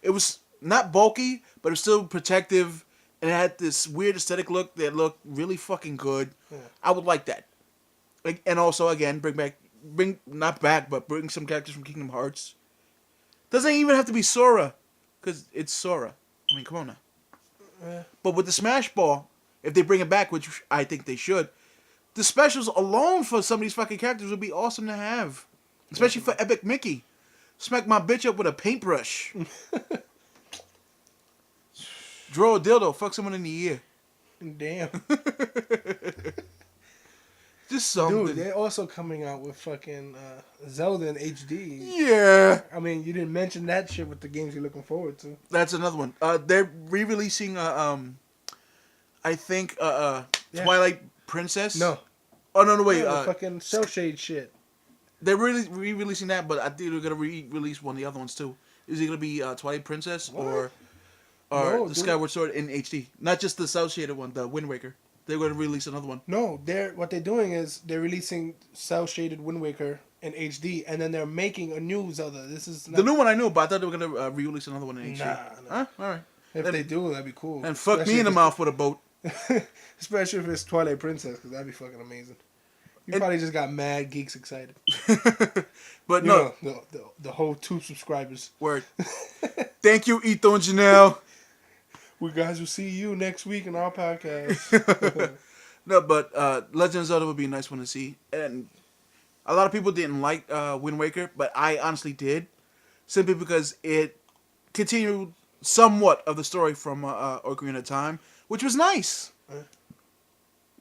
[SPEAKER 3] It was not bulky, but it was still protective. And it had this weird aesthetic look that looked really fucking good. Yeah. I would like that. Like, and also, again, bring some characters from Kingdom Hearts. Doesn't even have to be Sora, because it's Sora. I mean, come on now. But with the Smash Ball, if they bring it back, which I think they should, the specials alone for some of these fucking characters would be awesome to have. Especially for Epic Mickey. Smack my bitch up with a paintbrush. Draw a dildo, fuck someone in the ear.
[SPEAKER 2] Damn.
[SPEAKER 3] Just something.
[SPEAKER 2] Dude, they're also coming out with fucking Zelda in HD.
[SPEAKER 3] Yeah.
[SPEAKER 2] I mean, you didn't mention that shit with the games you're looking forward to.
[SPEAKER 3] That's another one. They're re-releasing, I think, Twilight Princess.
[SPEAKER 2] No.
[SPEAKER 3] Oh, no, wait.
[SPEAKER 2] Fucking cell shade shit.
[SPEAKER 3] They're really re-releasing that, but I think they're going to re-release one of the other ones, too. Is it going to be Twilight Princess or the Skyward Sword in HD? Not just the cel-shaded one, the Wind Waker. They're going to release another one.
[SPEAKER 2] No, what they're doing is they're releasing cel-shaded Wind Waker in HD, and then they're making a new Zelda. This is
[SPEAKER 3] the new one I knew, but I thought they were going to re-release another one in HD.
[SPEAKER 2] Nah.
[SPEAKER 3] Huh? All right.
[SPEAKER 2] If they do, that'd be cool.
[SPEAKER 3] And fuck me in the mouth with a boat.
[SPEAKER 2] Especially if it's Twilight Princess, because that'd be fucking amazing. You probably just got mad geeks excited.
[SPEAKER 3] But no.
[SPEAKER 2] The whole 2 subscribers.
[SPEAKER 3] Word. Thank you, Ito and Janelle.
[SPEAKER 2] We guys will see you next week in our podcast.
[SPEAKER 3] No, but Legend of Zelda would be a nice one to see. And a lot of people didn't like Wind Waker, but I honestly did. Simply because it continued somewhat of the story from Ocarina of Time, which was nice.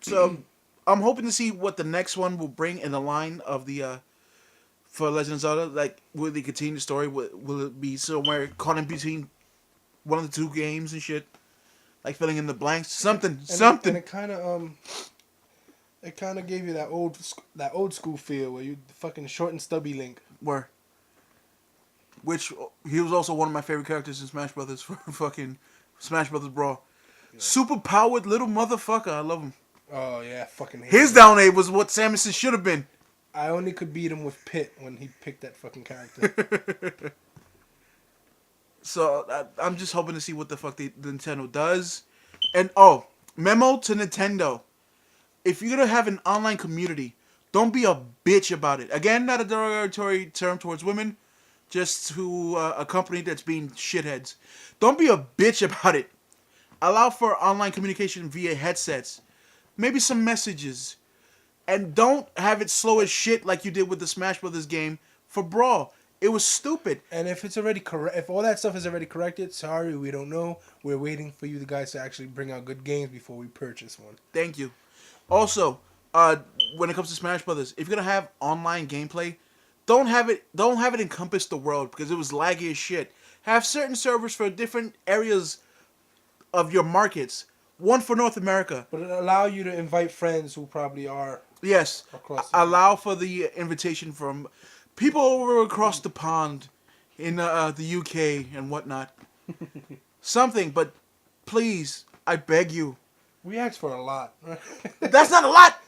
[SPEAKER 3] So I'm hoping to see what the next one will bring in the line of the for Legend of Zelda. Like, will they continue the story? Will it be somewhere caught in between one of the 2 games and shit? Like filling in the blanks? Something.
[SPEAKER 2] And it kind of, It kind of gave you that old school feel where you fucking short and stubby Link.
[SPEAKER 3] Where? Which he was also one of my favorite characters in Smash Brothers for fucking Smash Brothers Brawl. Yeah. Super powered little motherfucker. I love him.
[SPEAKER 2] Oh yeah, fucking hate
[SPEAKER 3] his
[SPEAKER 2] him.
[SPEAKER 3] down A was what Samus should have been.
[SPEAKER 2] I only could beat him with Pit when he picked that fucking character.
[SPEAKER 3] So I'm just hoping to see what the fuck the Nintendo does. And memo to Nintendo: if you're gonna have an online community, don't be a bitch about it. Again, not a derogatory term towards women, just to a company that's being shitheads. Don't be a bitch about it. Allow for online communication via headsets, maybe some messages, and don't have it slow as shit like you did with the Smash Brothers game for Brawl. It was stupid.
[SPEAKER 2] And if it's already if all that stuff is already corrected, sorry, we don't know. We're waiting for you guys to actually bring out good games before we purchase one.
[SPEAKER 3] Thank you. Also, when it comes to Smash Brothers, if you're gonna have online gameplay, don't have it encompass the world because it was laggy as shit. Have certain servers for different areas of your markets. One for North America.
[SPEAKER 2] But it allow you to invite friends who probably are.
[SPEAKER 3] Yes.
[SPEAKER 2] Across
[SPEAKER 3] allow for the invitation from people over across the pond in the UK and whatnot. Something, but please, I beg you.
[SPEAKER 2] We asked for a lot.
[SPEAKER 3] That's not a lot.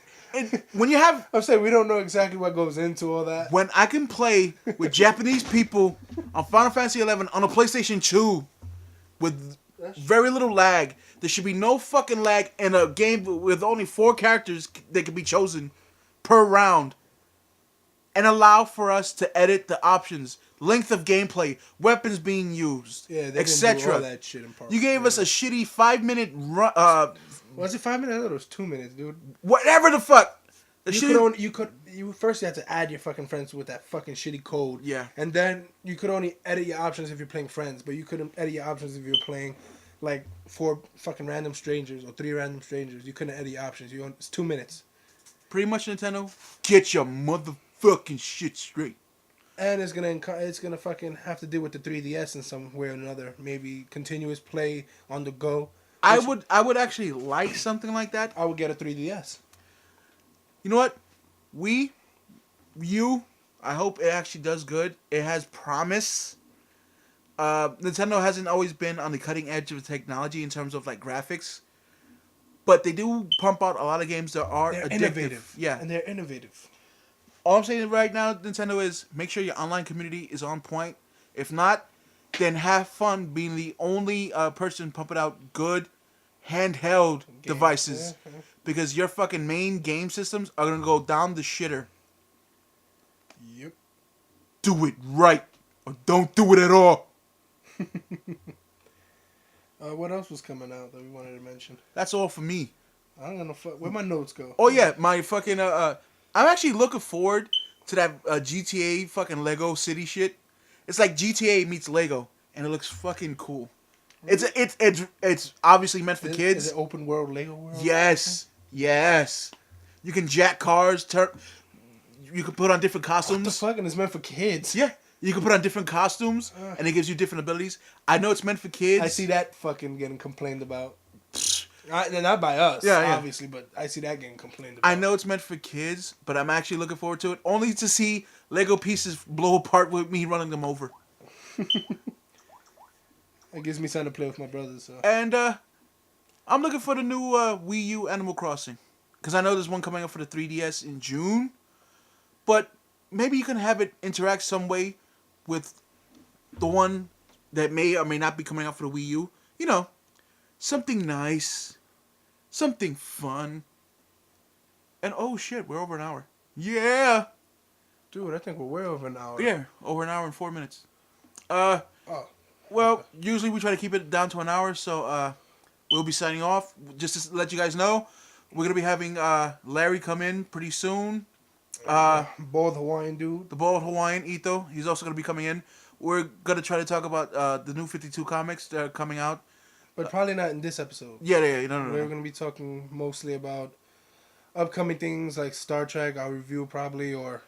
[SPEAKER 3] When you have...
[SPEAKER 2] I'm saying we don't know exactly what goes into all that.
[SPEAKER 3] When I can play with Japanese people on Final Fantasy XI on a PlayStation 2 with very little lag, there should be no fucking lag in a game with only 4 characters that can be chosen per round. And allow for us to edit the options, length of gameplay, weapons being used, etc.
[SPEAKER 2] That shit in part.
[SPEAKER 3] You gave us a shitty 5-minute run.
[SPEAKER 2] Was it 5 minutes? I thought it was 2 minutes, dude.
[SPEAKER 3] Whatever the fuck.
[SPEAKER 2] You first had to add your fucking friends with that fucking shitty code.
[SPEAKER 3] Yeah.
[SPEAKER 2] And then you could only edit your options if you're playing friends, but you couldn't edit your options if you're playing like 4 fucking random strangers or 3 random strangers. You couldn't edit your options. It's 2 minutes.
[SPEAKER 3] Pretty much, Nintendo. Get your motherfucking shit straight.
[SPEAKER 2] And it's gonna fucking have to deal with the 3DS in some way or another. Maybe continuous play on the go.
[SPEAKER 3] I would actually like something like that.
[SPEAKER 2] I would get a 3DS.
[SPEAKER 3] You know what? I hope it actually does good. It has promise. Nintendo hasn't always been on the cutting edge of technology in terms of like graphics, but they do pump out a lot of games that are addictive.
[SPEAKER 2] Innovative.
[SPEAKER 3] Yeah,
[SPEAKER 2] and they're innovative.
[SPEAKER 3] All I'm saying right now, Nintendo, is make sure your online community is on point. If not, then have fun being the only person pumping out good handheld devices. Yeah. Because your fucking main game systems are going to go down the shitter.
[SPEAKER 2] Yep.
[SPEAKER 3] Do it right. Or don't do it at all.
[SPEAKER 2] What else was coming out that we wanted to mention?
[SPEAKER 3] That's all for me.
[SPEAKER 2] I'm going to where'd my notes go?
[SPEAKER 3] Oh, yeah. My fucking... I'm actually looking forward to that GTA fucking Lego City shit. It's like GTA meets Lego. And it looks fucking cool. Really? It's obviously meant for kids.
[SPEAKER 2] Is it open world Lego world?
[SPEAKER 3] Yes. Yes. You can jack cars. You can put on different costumes.
[SPEAKER 2] What the fuck? And it's meant for kids.
[SPEAKER 3] Yeah. You can put on different costumes, and it gives you different abilities. I know it's meant for kids.
[SPEAKER 2] I see that fucking getting complained about. Not by us, obviously, but I see that getting complained about.
[SPEAKER 3] I know it's meant for kids, but I'm actually looking forward to it, only to see Lego pieces blow apart with me running them over.
[SPEAKER 2] It gives me something to play with my brothers. So.
[SPEAKER 3] And I'm looking for the new Wii U Animal Crossing. Because I know there's one coming up for the 3DS in June. But maybe you can have it interact some way with the one that may or may not be coming out for the Wii U. You know, something nice. Something fun. And oh shit, we're over an hour. Yeah!
[SPEAKER 2] Dude, I think we're way over an hour.
[SPEAKER 3] Yeah, over an hour and 4 minutes. Well, usually we try to keep it down to an hour, so we'll be signing off. Just to let you guys know, we're going to be having Larry come in pretty soon.
[SPEAKER 2] Bald Hawaiian dude.
[SPEAKER 3] The bald Hawaiian, Ito. He's also going to be coming in. We're going to try to talk about the new 52 comics that are coming out.
[SPEAKER 2] But probably not in this episode.
[SPEAKER 3] Yeah, no.
[SPEAKER 2] We're going to be talking mostly about upcoming things like Star Trek, our review probably, or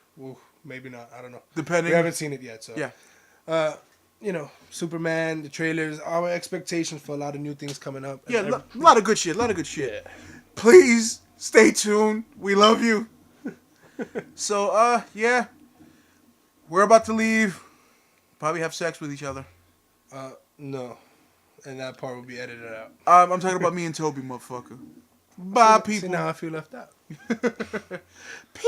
[SPEAKER 2] maybe not. I don't know.
[SPEAKER 3] Depending.
[SPEAKER 2] We haven't seen it yet, so.
[SPEAKER 3] Yeah.
[SPEAKER 2] You know, Superman, the trailers, our expectations for a lot of new things coming up.
[SPEAKER 3] Yeah, a lot of good shit. Yeah. Please Stay tuned. We love you. So, yeah. We're about to leave. Probably have sex with each other.
[SPEAKER 2] No. And that part will be edited out.
[SPEAKER 3] I'm talking about me and Toby, motherfucker. Bye, people.
[SPEAKER 2] See, now I feel left out.
[SPEAKER 3] Peace.